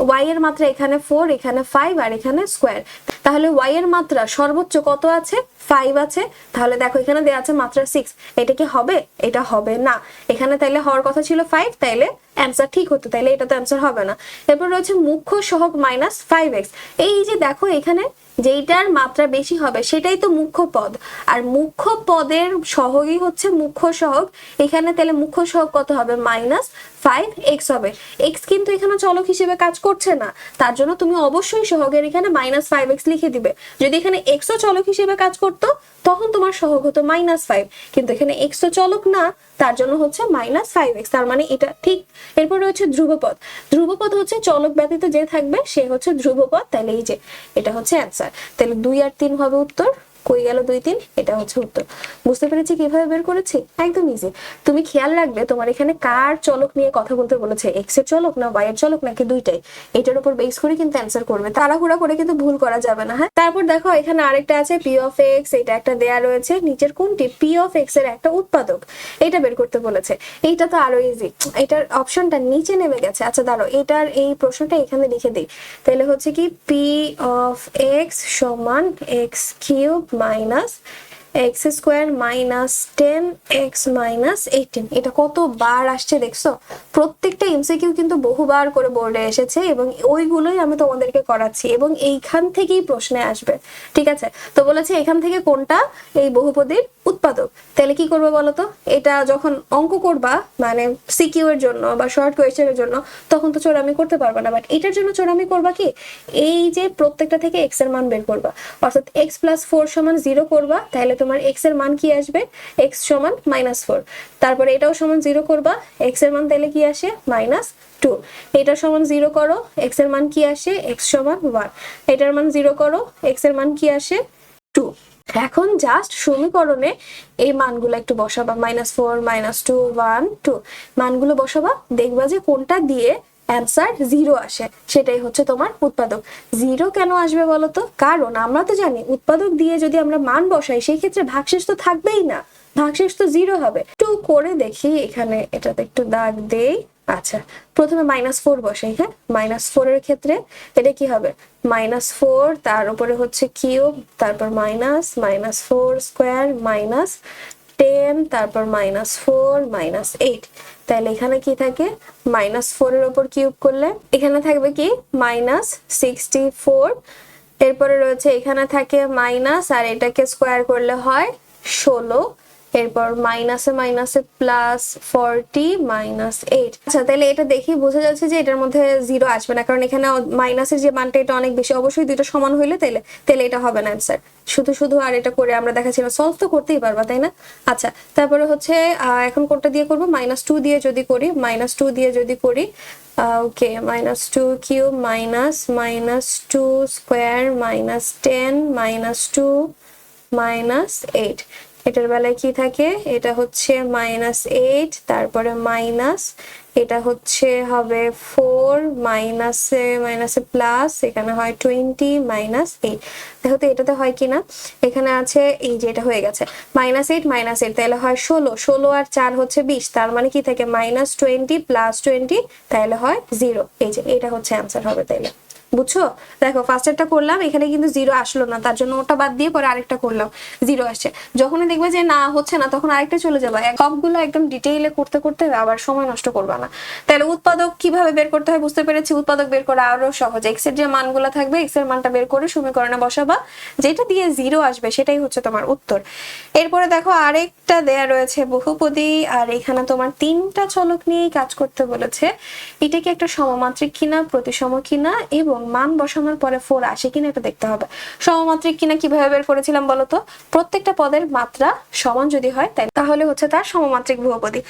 ওয়াই এর মাত্রা এখানে 4, এখানে 5 আর এখানে স্কোয়ার। তাহলে ওয়াই এর মাত্রা সর্বোচ্চ কত আছে? 5 আছে। তাহলে দেখো এখানে দেয়া আছে মাত্রা 6, এটা কি হবে? এটা হবে না। এখানে তাইলে হওয়ার কথা ছিল 5, তাইলে অ্যান্সার ঠিক হতো, তাইলে এটা তো অ্যান্সার হবে না। এরপর রয়েছে মুখ্য সহগ মাইনাস 5x। এই যে দেখো এখানে যেইটার মাত্রা বেশি হবে সেটাই তো মুখ্য পদ, আর মুখ্য পদের সহগই হচ্ছে মুখ্য সহগ। এখানে তাহলে মুখ্য সহগ কত হবে? মাইনাস 5x হবে। x কিন্তু এখানে চলক হিসেবে কাজ করছে না, তার জন্য তুমি অবশ্যই সহগের এখানে মাইনাস 5x লিখে দিবে। যদি এখানে x ও চলক হিসেবে কাজ করতো তখন তোমার সহগ হতো মাইনাস 5, কিন্তু এখানে x তো চলক না, তার জন্য হচ্ছে মাইনাস 5x। তার মানে এটা ঠিক এরপর রয়েছে ধ্রুবপদ। ধ্রুবপদ হচ্ছে চলক ব্যতীত যে থাকবে সে হচ্ছে ধ্রুবপদ। তাহলে এই যে এটা হচ্ছে অ্যান্সার। তাহলে 2 আর 3 হবে উত্তর। কই গেল 2 3, এটা হচ্ছে উত্তর। বুঝতে পেরেছি কিভাবে বের করেছি? একদম ইজি। তুমি খেয়াল রাখবে তোমার এখানে কার চলক নিয়ে কথা বলতে বলেছে, এক্স এর চলক না ওয়াই এর চলক নাকি দুইটাই, এটার উপর বেস করে কিন্তু অ্যান্সার করবে। তাড়াহুড়া করে কিন্তু ভুল করা যাবে না। হ্যাঁ, তারপর দেখো এখানে আরেকটা আছে পি অফ এক্স, এটা একটা দেয়া রয়েছে। নিচের কোনটি পি অফ এক্স এর একটা উৎপাদক, এটা বের করতে বলেছে। এইটা তো আরো ইজি, এটার অপশনটা নিচে নেমে গেছে। আচ্ছা দাঁড়ো, এটার এই প্রশ্নটা এখানে লিখে দিই। তাহলে হচ্ছে কি পি অফ এক্স সমান x cube minus X square minus 10x minus 18। এটা কতবার আসছে দেখছো? প্রত্যেকটা এমসিকিউ কিন্তু বহুবার করে বোর্ডে এসেছে এবং ওইগুলোই আমি তোমাদেরকে করাচ্ছি এবং এইখান থেকেই প্রশ্নে আসবে। ঠিক আছে, তো বলেছে এখান থেকে কোনটা এই বহুপদীর উৎপাদক। তাহলে কি করবে বলো তো? এটা যখন অঙ্ক করবা মানে সিকিউ এর জন্য বা শর্ট কোয়েশ্চেনের জন্য, তখন তো চোরামি করতে পারবা না। বাট এটার জন্য চোরামি করবা কি, এই যে প্রত্যেকটা থেকে এক্স এর মান বের করবা, অর্থাৎ এক্স প্লাস 4 সমান 0 করবা। তাহলে তোমার এক্স এর মান কি আসবে? এক্স সমান -4। তারপরে এটাও সমান 0 করবা, এক্স এর মান তাহলে কি আসে? -2। এটা সমান 0 করো, এক্স এর মান কি আসে? এক্স সমান 1। এটার মান 0 করো, এক্স এর মান কি আসে? 2। এখন জাস্ট সমীকরণে এই মানগুলো একটু বসাবা, -4 -2 1 2 মানগুলো বসাবা, দেখবা যে কোনটা দিয়ে অ্যান্সার 0 আসে, সেটাই হচ্ছে তোমার উৎপাদক। 0 কেন আসবে বলতো? কারণ আমরা তো জানি উৎপাদক দিয়ে যদি আমরা মান বসাই সেই ক্ষেত্রে ভাগশেষ তো থাকবেই না, ভাগশেষ তো 0 হবে। একটু করে দেখি এখানে, এটাতে একটু দাগ দেই। আচ্ছা, প্রথমে -4 বসাই। হ্যাঁ, -4 এর ক্ষেত্রে এটা কি হবে? -4 তার উপরে হচ্ছে কিউব, তারপর -4 স্কোয়ার মাইনাস 10, তারপর -4 -8। তাহলে এখানে কি থাকে? -4 এর উপর কিউব করলে এখানে থাকবে কি? -64। এরপরে রয়েছে এখানে থাকে মাইনাস, আর এটাকে স্কোয়ার করলে হয় 16। এরপর মাইনাসে মাইনাসে প্লাস 40 -8। আচ্ছা, তাহলে এটা দেখি বোঝা যাচ্ছে যে এটার মধ্যে 0 আসবে না, কারণ এখানে মাইনাসের যে মানটা এটা অনেক বেশি, অবশ্যই দুটো সমান হইলে তাহলে এটা হবে না অ্যান্সার। শুধু শুধু আর এটা করে আমরা দেখাচ্ছি না, সলভ তো করতেই পারবা তাই না? আচ্ছা, তারপরে হচ্ছে এখন কোনটা দিয়ে করবো? -2 দিয়ে যদি করি, -2 দিয়ে যদি করি, ওকে, -2 কিউব মাইনাস -2 স্কোয়ার মাইনাস 10 -2 -8। এটার বেলায় কি থাকে? এটা হচ্ছে -8, তারপরে মাইনাস, এটা হচ্ছে হবে 4 মাইনাসে মাইনাসে প্লাস, এখানে হয় 20 -8। দেখো তো এটাতে হয় কিনা, এখানে আছে এই যে এটা হয়ে গেছে -8 -8, তাহলে হয় 16, 16 আর 4 হচ্ছে 20, তার মানে কি থাকে? -20 + 20, তাহলে হয় 0। এই যে এটা হচ্ছে অ্যান্সার হবে। তাইলে বুঝছো? দেখো ফার্স্টেরটা করলাম, এখানে কিন্তু 0 আসলো না, তার জন্য ওটা বাদ দিয়ে পরে আরেকটা করলাম, 0 আসছে। যখনই দেখবে যে না হচ্ছে না, তখন আরেকটা চলে যাবে। সবগুলো একদম ডিটেইলে করতে করতে আবার সময় নষ্ট করবা না। তাহলে উৎপাদক কিভাবে বের করতে হয় বুঝতে পেরেছি। উৎপাদক বের করা আরো সহজ। এক্স এর যে মানগুলো থাকবে, এক্স এর মানটা বের করে সমীকরণে বসাবা, যেটা দিয়ে 0 আসবে সেটাই হচ্ছে তোমার উত্তর। এরপরে দেখো আরেকটা দেয়া রয়েছে বহুপদী, আর এখানে তোমার 3টা চলক নিয়েই কাজ করতে বলেছে। এটা কি একটা সমমাত্রিক কিনা, প্রতিসম কিনা, এবং মান বসানোর পরে 4 আসে কিনা এটা দেখতে হবে। সমমাত্রিক কিনা কিভাবে বের করেছিলাম বলতো? প্রত্যেকটা পদের মাত্রা সমান যদি হয় তাহলে হচ্ছে তার সমমাত্রিক বহুপদী।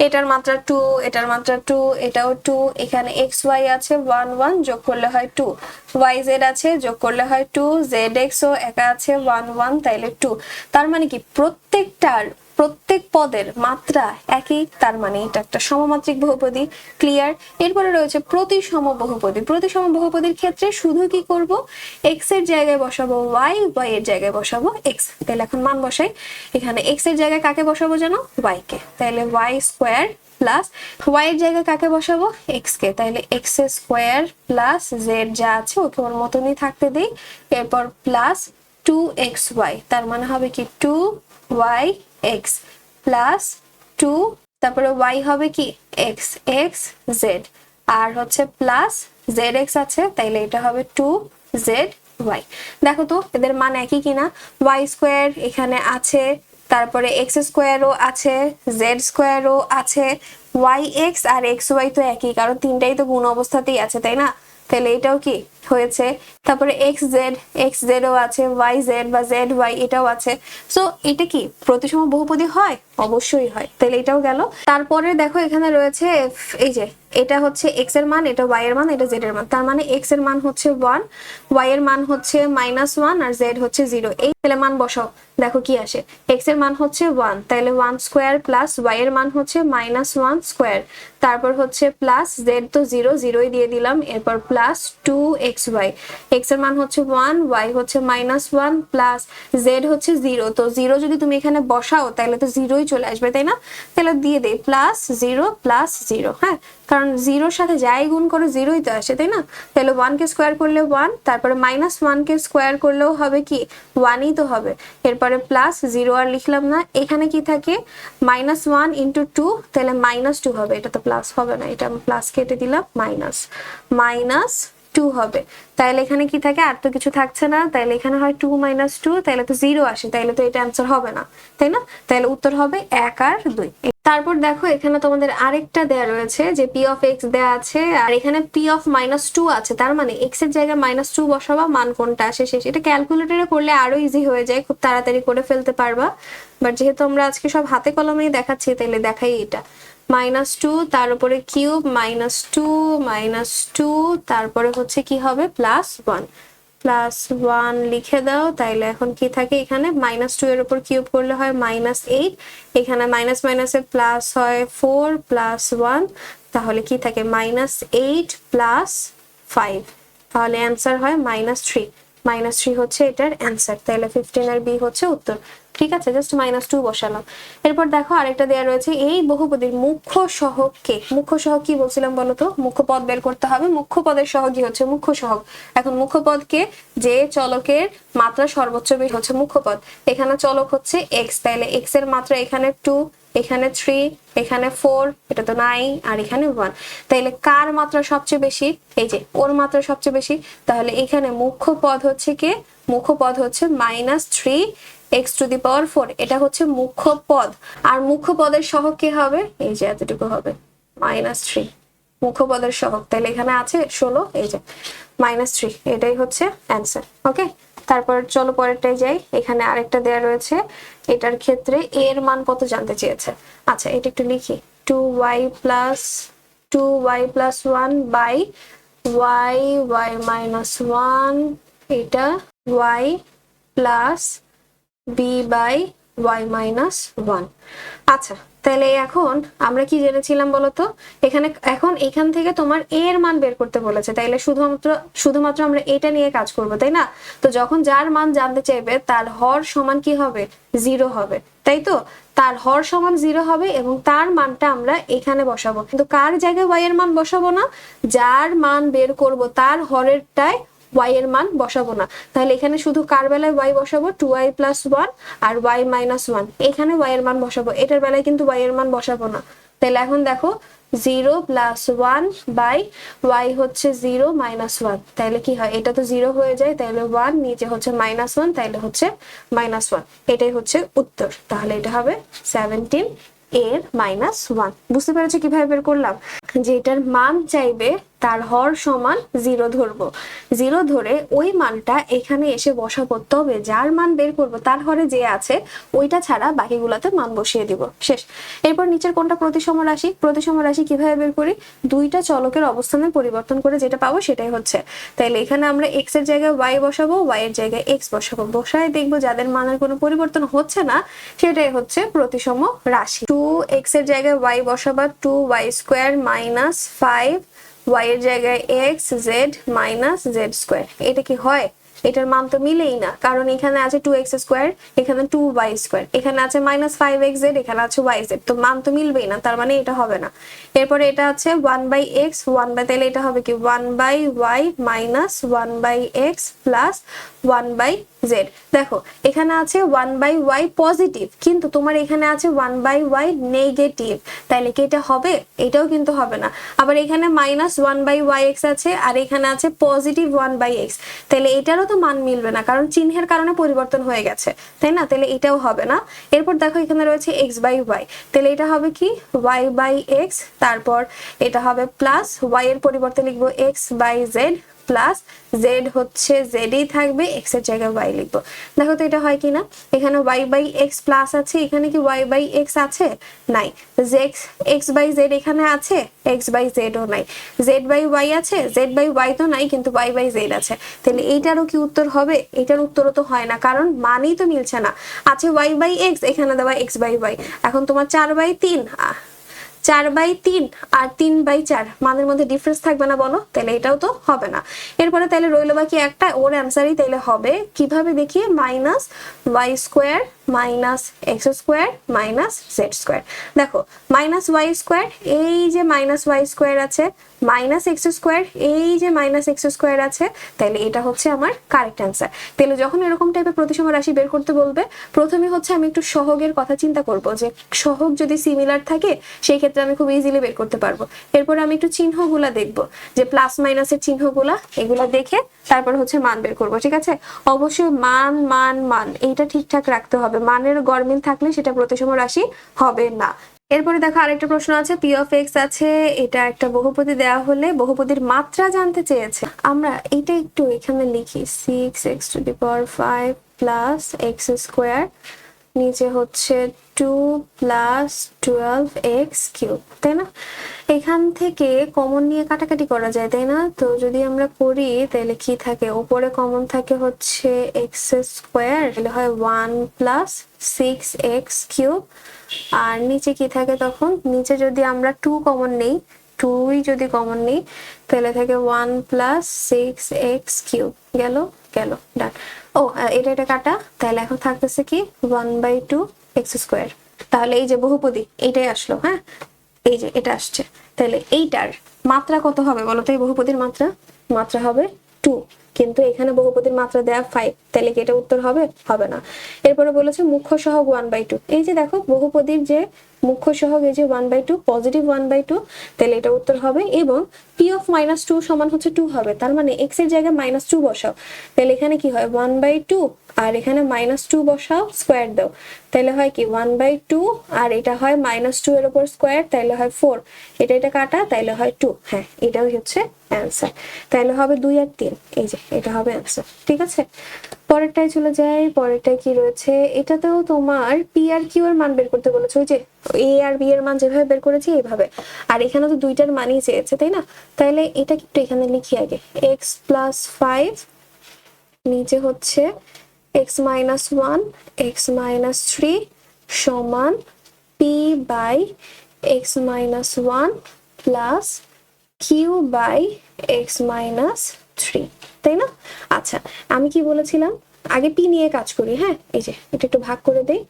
এটার মাত্রা 2, এটার মাত্রা 2, এটাও 2, এখানে x y আছে 1 1, যোগ করলে হয় 2, y z আছে যোগ করলে হয় 2, z x ও একা আছে 1 1, তাইলে 2। তার মানে কি প্রত্যেক পদের মাত্রা একই, তার মানে এটা একটা সমমাত্রিক বহুপদী। ক্লিয়ার? এরপরে রয়েছে প্রতিসম বহুপদী। প্রতিসম বহুপদীর ক্ষেত্রে শুধু কি করব? x এর জায়গায় বসাবো y, y এর জায়গায় বসাবো x। তাহলে এখন মান বসাই। এখানে x এর জায়গায় কাকে বসাবো জানো? y কে। তাহলে y স্কোয়ার প্লাস y এর জায়গায় কাকে বসাবো? x কে। তাহলে x স্কোয়ার প্লাস z যা আছে ওকে ওর মতনই থাকতে দেই, এরপর প্লাস 2xy, তার মানে হবে কি 2yx প্লাস 2, তারপরে y হবে কি x x z, আর হচ্ছে প্লাস zx আছে, তাইলে এটা হবে 2zy। দেখো তো এদের মান একই কিনা? y স্কোয়ার এখানে আছে, তারপরে x স্কোয়ারও আছে, z স্কোয়ারও আছে, yx আর xy তো একই, কারণ তিনটাই তো গুণ অবস্থাতেই আছে তাই না? তাহলে এটাও কি হয়েছে, তারপরে এক্স জেডও আছে, ওয়াই জেড বা জেড ওয়াই এটাও আছে। সো এটা কি প্রতিসম বহুপদী হয়? অবশ্যই হয়, তাহলে এটাও গেল। তারপরে দেখো এখানে রয়েছে এই যে এটা হচ্ছে এক্স এর মান, এটা ওয়াই এর মান, এটা জেড এর মান। তার মানে এক্স এর মান হচ্ছে 1, ওয়াই এর মান হচ্ছে -1 আর জেড হচ্ছে 0। এই তাহলে মান বসাও, দেখো কি আসে। এক্স এর মান হচ্ছে 1, তাহলে 1 স্কোয়ার প্লাস ওয়াই এর মান হচ্ছে -1 স্কোয়ার, তারপর হচ্ছে প্লাস জেড তো 0, 0ই দিয়ে দিলাম, এরপর প্লাস 2xy। এক্স এর মান হচ্ছে 1, ওয়াই হচ্ছে -1 প্লাস জেড হচ্ছে 0। তো 0 যদি তুমি এখানে বসাও তাহলে তো 0ই চলে আসবে, তাই না? তাহলে দিয়ে দেই প্লাস 0 প্লাস 0। হ্যাঁ, কারণ 0-র সাথে যাই গুণ করে 0ই তো আসে, তাই না? তাহলে 1 কে স্কোয়ার করলে 1, তারপরে -1 কে স্কোয়ার করলেও হবে কি 1ই তো হবে। এরপরে প্লাস 0 আর লিখলাম না, এখানে কি থাকে -1 ইন্টু 2, তাহলে -2 হবে। এটা তো প্লাস হবে না, এটা আমি প্লাস কেটে দিলাম, -2 হবে। তাহলে এখানে কি থাকে? আর তো কিছু থাকছে না, তাহলে এখানে হয় 2 - 2, তাহলে তো 0 আসে, তাহলে তো এটা অ্যান্সার হবে না, তাই না? তাহলে উত্তর হবে 1 আর 2। তারপর দেখো এখানে তোমাদের আরেকটা দেয়া রয়েছে যে p of x দেয়া আছে, আর এখানে p of -2 আছে। তার মানে x এর জায়গায় -2 বসাবা, মান কোনটা আসে শেষ। এটা ক্যালকুলেটরে করলে আরো ইজি হয়ে যায়, খুব তাড়াতাড়ি করে ফেলতে পারবা। বাট যেহেতু আমরা আজকে সব হাতে কলমেই দেখাচ্ছি, তাহলে দেখাই এটা -2, তার উপরে কিউব -2 তারপরে হচ্ছে কি হবে +1 লিখে দাও। তাইলে এখন কি থাকে এখানে -2 এর উপর কিউব করলে হয় -8, এখানে মাইনাস মাইনাসে প্লাস হয় 4 + 1, তাহলে কি থাকে -8 + 5, তাহলে অ্যান্সার হয় -3। -3 হচ্ছে এটার অ্যান্সার, তাহলে 15 এর বি হচ্ছে উত্তর। ঠিক আছে, জাস্ট -2 বসালাম। এরপর দেখো আরেকটা দেয়া রয়েছে, এই বহুপদীর মুখ্য সহগকে, মুখ্য সহগ কি বলছিলাম বলো তো? মুখ্য পদ বের করতে হবে, মুখ্য পদের সহগই হচ্ছে মুখ্য সহগ। এখন মুখ্য পদকে, যে চলকের মাত্রা সর্বোচ্চ বেশি হচ্ছে মুখ্য পদ। এখানে চলক হচ্ছে x, তাহলে x এর মাত্রা এখানে 2, এখানে 3, এখানে 4, এটা তো নাই, আর এখানে 1। তাইলে কার মাত্রা সবচেয়ে বেশি? এই যে ওর মাত্রা সবচেয়ে বেশি। তাহলে এখানে মুখ্য পদ হচ্ছে কে? মুখ্য পদ হচ্ছে -3x⁴, এটা হচ্ছে মুখ্য পদ। আর মুখ্য পদের সহগ কি হবে? এই যে এতটুকু হবে -3, মুখ্য পদের সহগ। তাহলে এখানে আছে 16, এই যে -3, এটাই হচ্ছে অ্যান্সার। ওকে, তারপর চলো পরেরটাই যাই। এখানে আরেকটা দেয়া রয়েছে, এটার ক্ষেত্রে এর মান কত জানতে চেয়েছে। আচ্ছা, এটা একটু লিখি, 2y + 1 বাই y - 1, এটা y plus b by y - 1। আচ্ছা, তাহলে এখন আমরা কি জেনেছিলাম বলতো? এখান থেকে তোমার এর মান বের করতে বলেছে, তাইলে শুধুমাত্র আমরা এটা নিয়ে কাজ করব, তাই না? তো যখন যার মান জানতে চাইবে তার হর সমান কি হবে? 0 হবে, তাই তো? তার হর সমান 0 হবে এবং তার মানটা আমরা এখানে বসাবো, কিন্তু কার জায়গায় y এর মান বসাবো না। যার মান বের করব তার হরেরটায় y এর মান বসাবো না। তাহলে এখানে শুধু কার বেলায় y বসাবো? 2y + 1 আর y - 1, এখানে y এর মান বসাবো, এটার বেলায় কিন্তু y এর মান বসাবো না। তাহলে এখন দেখো 0 + 1 বাই y হচ্ছে 0 - 1, তাহলে কি হয়? এটা তো 0 হয়ে যায়, তাহলে 1, নিচে হচ্ছে -1, তাহলে হচ্ছে -1, এটাই হচ্ছে উত্তর। তাহলে এটা হবে 17 এর -1। বুঝতে পেরেছো কিভাবে বের করলাম? যে এটার মান চাইবে, তার হর সমান 0 ধরবো, 0 ধরে ওই মানটা এখানে এসে বসাবো, তবে যার মান বের করব তার হরে যে আছে ওইটা ছাড়া বাকিগুলোতে মান বসিয়ে দিব, শেষ। এরপর নিচের কোনটা প্রতিসম রাশি? প্রতিসম রাশি কিভাবে বের করি? দুইটা চলকের অবস্থানের পরিবর্তন করে যেটা পাবো সেটাই হচ্ছে। তাইলে এখানে আমরা x এর জায়গায় y বসাবো, y এর জায়গায় x বসাবো, বসায় দেখবো যাদের মানের কোনো পরিবর্তন হচ্ছে না সেটাই হচ্ছে প্রতিসম রাশি। 2x এর জায়গায় y বসাবা, 2y² - 5, y এর জায়গায় x, z - z²। এটা কি হয়? এটার মান তো মিলেই না, কারণ এখানে আছে 2x², এখানে 2y², এখানে আছে -5xz, এখানে আছে yz, তো মান তো মিলবেই না, তার মানে এটা হবে না। এরপরে এটা আছে 1/x, তাহলে এটা হবে কি 1/y - 1/x প্লাস 1/z। দেখো এখানে আছে 1/y পজিটিভ, কিন্তু তোমার এখানে আছে 1/y নেগেটিভ, তাহলে কি এটা হবে? এটাও কিন্তু হবে না। আবার এখানে -1/yx আছে, আর এখানে আছে +1/x, তাহলে এটারও তো মান মিলবে না, কারণ চিহ্নের কারণে পরিবর্তন হয়ে গেছে, তাই না? তাহলে এটাও হবে না। এরপর দেখো এখানে রয়েছে x/y, তাহলে এটা হবে কি y/x, তারপর এটা হবে প্লাস y এর পরিবর্তে লিখবো x/z প্লাস জেড হচ্ছে জেডই থাকবে, এক্স এর জায়গায় ওয়াই লিখবো। দেখো তো এটা হয় কিনা, এখানে ওয়াই বাই এক্স প্লাস আছে, এখানে কি ওয়াই বাই এক্স আছে? নাই। এক্স বাই জেড এখানে আছে, এক্স বাই জেড ও নাই। জেড বাই ওয়াই আছে, জেড বাই ওয়াই তো নাই, কিন্তু ওয়াই বাই জেড আছে। তাহলে এইটারও কি উত্তর হবে? এটার উত্তরও তো হয় না, কারণ মানেই তো মিলছে না। আছে ওয়াই বাই এক্স, এখানে দেওয়া এক্স বাই ওয়াই। এখন তোমার 4/3 4/3 আর 3/4 মানের মধ্যে ডিফারেন্স থাকবে না বলো? তাহলে এটাও তো হবে না। এরপরে তাহলে রইলো বাকি একটা, ওর অ্যান্সারই তাহলে হবে কিভাবে দেখি, minus Y square minus X square minus Z square. দেখো মাইনাস ওয়াই স্কোয়ার, এই যে মাইনাস ওয়াই স্কোয়ার আছে, মাইনাস এক্স স্কোয়ার, এই যে মাইনাস এক্স স্কোয়ার আছে, তাহলে এটা হচ্ছে আমার কারেক্ট অ্যান্সার। তাহলে যখন এরকম টাইপের প্রতিসম রাশি বের করতে বলবে, প্রথমে হচ্ছে আমি একটু সহগের কথা চিন্তা করব, যে সহগ যদি সিমিলার থাকে সেই ক্ষেত্রে আমি খুব ইজিলি বের করতে পারবো। এরপরে আমি একটু চিহ্নগুলা দেখব, যে প্লাস মাইনাসের চিহ্নগুলা, এগুলা দেখে তারপর হচ্ছে মান বের করব। ঠিক আছে, অবশ্যই মান মান মান এইটা ঠিকঠাক রাখতে হবে, মানের গরমিল থাকলে সেটা প্রতিসম রাশি হবে না। এরপরে দেখো আরেকটা প্রশ্ন আছে, পি অফ এক্স আছে, এটা একটা বহুপদী দেওয়া হলে বহুপদীর মাত্রা জানতে চেয়েছে। আমরা এটা একটু এখানে লিখি, 6x⁵ প্লাস এক্স স্কোয়ার, নিচে হচ্ছে 2 প্লাস 12x³, তাই না? এখান থেকে কমন নিয়ে কাটাকাটি করা যায়, তাই না? তো যদি আমরা করি তাহলে কি থাকে, উপরে কমন থাকে হচ্ছে এক্স স্কোয়ার, তাহলে হয় 1 প্লাস 6x³ আর নিচে কি থাকে, তখন নিচে যদি আমরা 2 কমন নেই, 2ই যদি কমন নেই, তাহলে থাকে 1 প্লাস 6x³ গেল গেল, ডান। ও এটা কাটা, তাহলে এখন থাকতেছে কি 1/2 x²। তাহলে এই যে বহুপদী এইটাই আসলো, হ্যাঁ এই যে এটা আসছে। তাহলে এইটার মাত্রা কত হবে বলো তো? এই বহুপদীর মাত্রা হবে 2, কিন্তু এখানে বহুপদীর মাত্রা দেয়া 5, তাহলে কি এটা উত্তর হবে? হবে না। এরপরে বলেছে মুখ্য সহগ 1/2, এই যে দেখো বহুপদীর যে মুখ্য সহগ এই যে 1/2, পজিটিভ 1/2, তাহলে এটা উত্তর হবে। এবং পি অফ -2 সমান হচ্ছে 2 হবে, তার মানে এক্স এর জায়গায় -2 বসাও, তাহলে এখানে কি হয় 1/2 আর এখানে -2 বসাও, স্কোয়ার দাও, তাহলে হয় কি 1/2 আর এটা হয় -2 এর উপর স্কোয়ার, তাহলে হয় 4, এটা কাটা, তাহলে হয় 2। হ্যাঁ এটাই হচ্ছে অ্যান্সার। তাহলে হবে 2 আর 3, এই যে এটা হবে অ্যান্সার। ঠিক আছে, পরেরটায় চলে যাই। পরেরটায় কি রয়েছে, এটাতেও তোমার পি আর কিউ এর মান বের করতে বলেছে, ওই যে এ আর বি এর মান যেভাবে বের করেছি এইভাবে। আর এখানে তো দুইটার মানই চেয়েছে, তাই না? তাহলে এটা একটু এখানে লিখি আগে, x + 5, নিচে হচ্ছে x-1 x-3 সমান p/x-1 প্লাস q/x-3, তাই না? আচ্ছা আমি কি বলেছিলাম, আগে পি নিয়ে কাজ করি। হ্যাঁ এই যে এটা একটু ভাগ করে দেই,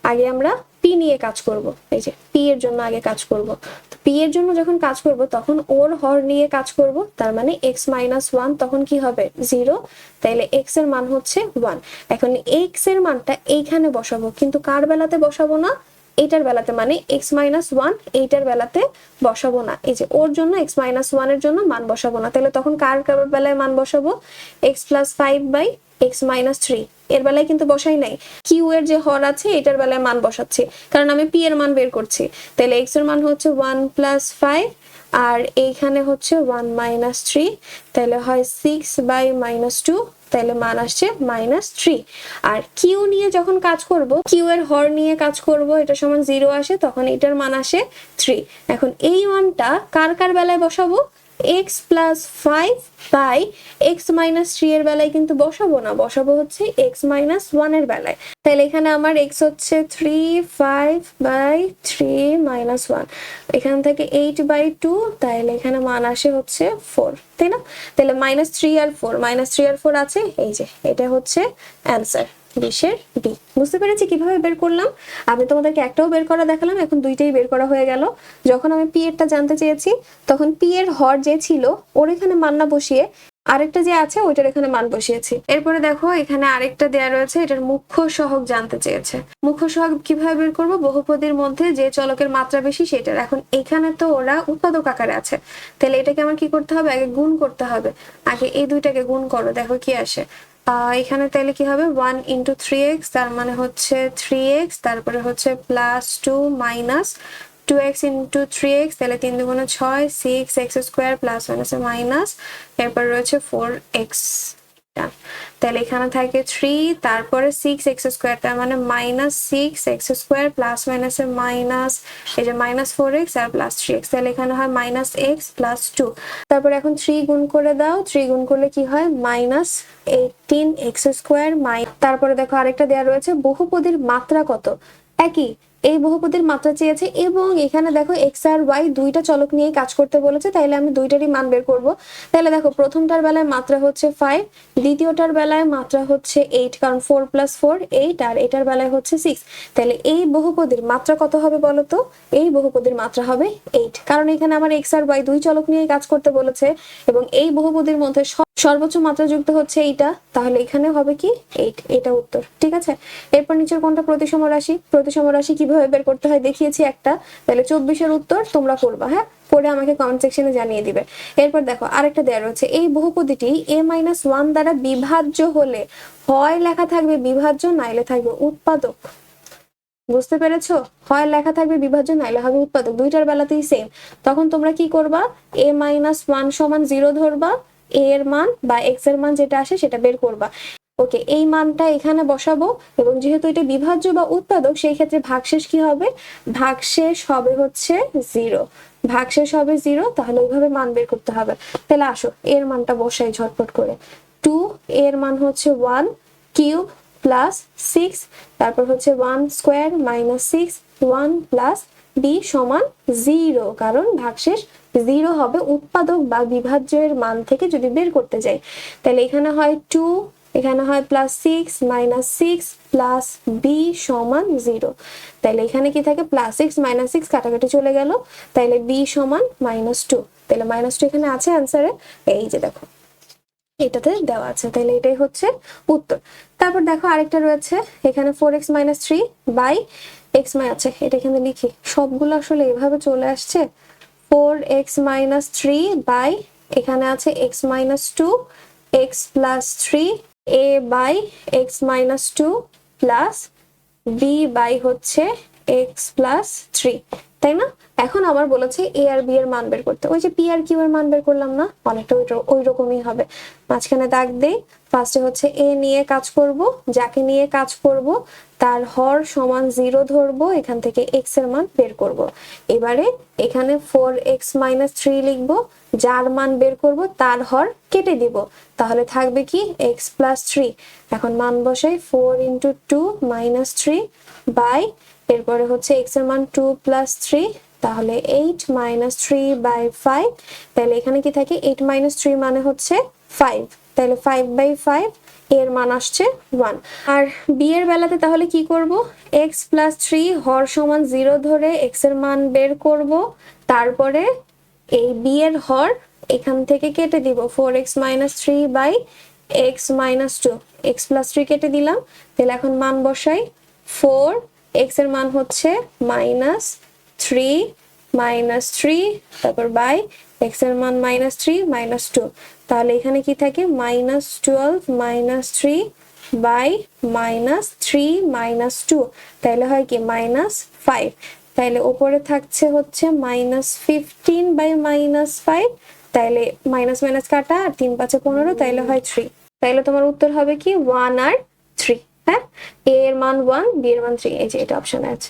আগে আমরা পি নিয়ে কাজ করব। এই যে পি এর জন্য আগে কাজ করব, তো পি এর জন্য যখন কাজ করব তখন ওর হর নিয়ে কাজ করব, তার মানে x-1 তখন কি হবে 0, তাইলে x এর মান হচ্ছে 1। এখন x এর মানটা এইখানে বসাবো, কিন্তু কার বেলাতে বসাবো না, এইটার বেলাতে, মানে x-1 এইটার বেলাতে বসাবো না। এই যে ওর জন্য x-1 এর জন্য মান বসাবো না, তাহলে তখন কার বেলায় মান বসাবো, x + 5/x-3 এর বেলায় কিন্তু বসাই নাই, কিউ এর যে হর আছে এটার বেলায় মান বসাচ্ছি, কারণ আমি পি এর মান বের করছি। তাহলে x এর মান হচ্ছে 1 + 5 আর এইখানে হচ্ছে 1 - 3, তাহলে হয় 6/-2, তাহলে মান আসছে -3। আর কিউ নিয়ে যখন কাজ করব, কিউ এর হর নিয়ে কাজ করব, এটা সমান 0 আসে, তখন এটার মান আসে 3। এখন এই মানটা কার কার বেলায় বসাবো, x + 5/x-3 এর বেলায় কিন্তু বসাবো না, বসাবো হচ্ছে x-1 এর বেলায়। তাহলে এখানে আমার x হচ্ছে 3 5/3 - 1, এখান থেকে 8/2, তাহলে এখানে মান আসে হচ্ছে 4, তাই না? তাহলে -3 আর 4, -3 আর 4 আছে, এই যে এটা হচ্ছে অ্যান্সার 20 বি। বুঝতে পেরেছি কিভাবে বের করলাম? আমি তোমাদেরকে একটাও বের করা দেখালাম, এখন দুইটাই বের করা হয়ে গেল। যখন আমি পি এরটা জানতে চেয়েছি তখন পি এর হর যে ছিল ওর এখানে মান না বসিয়ে আরেকটা যে আছে ওইটার এখানে মান বসিয়েছি। এরপরে দেখো এখানে আরেকটা দেয়া রয়েছে, এটার মুখ্য সহগ জানতে চেয়েছে। মুখ্য সহগ কিভাবে বের করব, বহুপদীর মধ্যে যে চলকের মাত্রা বেশি সেটার। এখন এখানে তো ওরা উৎপাদক আকারে আছে, তাহলে এটাকে আমার কি করতে হবে, আগে গুণ করতে হবে। আগে এই দুইটাকে গুণ করো, দেখো কি আসে। এখানে তাহলে কি হবে 1 × 3x, তার মানে হচ্ছে 3x, তারপরে হচ্ছে +2 - 2x ইন্টু 3x, তাহলে 3 দুগুণে 6, 6x স্কোয়ার প্লাস মাইনাসে মাইনাস, এরপর রয়েছে 4x, তাহলে এখানে থাকে 3, তারপরে 6x স্কোয়ার, তার মানে মাইনাস 6x স্কোয়ার প্লাস মাইনাসে মাইনাস, এই যে মাইনাস 4x আর প্লাস 3x, তাহলে এখানে হয় মাইনাস x প্লাস 2। তারপর এখন 3 গুণ করে দাও, 3 গুণ করলে কি হয় মাইনাস 18x স্কোয়ার। তারপরে দেখো আরেকটা দেওয়া রয়েছে বহুপদীর মাত্রা কত, একই এই বহুপদীর মাত্রা চেয়েছে এবং এখানে দেখো এক্স আর ওয়াই দুইটা চলক নিয়ে কাজ করতে বলেছে, তাইলে আমি দুইটারই মান বের করব। তাহলে দেখো প্রথমটার বেলায় মাত্রা হচ্ছে 5, দ্বিতীয়টার বেলায় মাত্রা হচ্ছে 8, কারণ 4 + 4 8, আর এটার বেলায় হচ্ছে 6। তাহলে এই বহুপদীর মাত্রা কত হবে বলো তো? এই বহুপদীর মাত্রা হবে 8, কারণ এখানে আমার এক্স আর ওয়াই দুই চলক নিয়ে কাজ করতে বলেছে এবং এই বহুপদীর মধ্যে সর্বোচ্চ মাত্রা যুক্ত হচ্ছে এইটা, তাহলে এখানে হবে কি 8, এটা উত্তর। ঠিক আছে, এরপর নিচের কোনটা প্রতিসম রাশি? প্রতিসম রাশি কিভাবে বের করতে হয় দেখিয়েছি একটা, তাহলে 24 এর উত্তর তোমরা করবা, হ্যাঁ, পরে আমাকে কমেন্ট সেকশনে জানিয়ে দিবে। এরপর দেখো আরেকটা দেওয়া রয়েছে, এই বহুপদীটি a-1 দ্বারা বিভাজ্য হলে হয় লেখা থাকবে বিভাজ্য, নাইলে থাকবে উৎপাদক। বুঝতে পেরেছো? হয় লেখা থাকবে বিভাজ্য, নাইলে হবে উৎপাদক, দুইটার বেলাতেই সেম। তখন তোমরা কি করবা, a-1 সমান 0 ধরবা, a এর মান বা x এর মান যেটা আসে সেটা বের করবা। ওকে, এই মানটা এখানে বসাবো এবং যেহেতু এটা বিভাজ্য বা উৎপাদক সেই ক্ষেত্রে ভাগশেষ কি হবে, ভাগশেষ হবে হচ্ছে 0, ভাগশেষ হবে 0, তাহলে ওইভাবে মান বের করতে হবে। তাহলে আসো এর মানটা বসাই ঝটপট করে। 2 এর মান হচ্ছে 1 কিউব প্লাস 6, তারপর হচ্ছে 1 স্কোয়ার মাইনাস 6, 1 প্লাস b সমান 0, কারণ ভাগশেষ 0 হবে উৎপাদক বা বিভাজ্যের মান থেকে যদি বের করতে যাই। তাহলে এখানে হয় 2, এখানে হয় প্লাস 6 মাইনাস 6 প্লাস b সমান 0, তাহলে এখানে কি থাকে প্লাস 6 মাইনাস 6 কাটাকাটি চলে গেল, তাহলে b সমান -2, তাহলে -2 এখানে আছে অ্যান্সারে, এই যে দেখো এটাতে দেওয়া আছে, তাহলে এটাই হচ্ছে উত্তর। তারপর দেখো আরেকটা রয়েছে, এখানে 4x - 3 বাই x আছে, এটা এখানে লিখি, সবগুলো আসলে এভাবে চলে আসছে। 4x - 3 বাই এখানে আছে x - 2, x + 3, a by x - 2 plus b by হচ্ছে x + 3, তাই না? এখন আবার বলেছে a আর b এর মান বের করতে, ওই যে p আর q এর মান বের করলাম না, অনেকটা ওই রকমই হবে। মাঝখানে দাগ দেই, ফার্স্টে হচ্ছে a নিয়ে কাজ করব, যাকে নিয়ে কাজ করব তার হর সমান 0 ধরবো, এখান থেকে x এর মান বের করব। এবারে এখানে 4x - 3 লিখব, যার মান বের করব তার হর কেটে দিব, তাহলে থাকবে কি x + 3। এখন মান বসাই, 4 × 2 - 3 বাই, এরপরে হচ্ছে x এর মান 2 + 3, তাহলে 8 - 3/5, তাহলে এখানে কি থাকে 8 - 3 মানে হচ্ছে 5, তাহলে 5/5 এর মান আসছে 1। আর b এর বেলাতে তাহলে কি করব, x + 3 হর সমান 0 ধরে x এর মান বের করব, তারপরে এই b এর হর এখান থেকে কেটে দিব, 4x - 3 বাই x - 2, x + 3 কেটে দিলাম, তাহলে এখন মান বসাই, 4, x এর মান হচ্ছে -3 -3, তারপর বাই x এর মান -3 -2, তাহলে এখানে কি থাকে -12 -3 বাই -3 -2, তাহলে হয় কি -5, তাহলে উপরে থাকছে হচ্ছে -15/-5, তাহলে মাইনাস মাইনাস কাটা, আর 3 × 5 = 15, তাহলে হয় 3। তাহলে তোমার উত্তর হবে কি 1 আর 3। হ্যাঁ, a এর মান 1, b এর মান 3, এই যে এটা অপশনে আছে।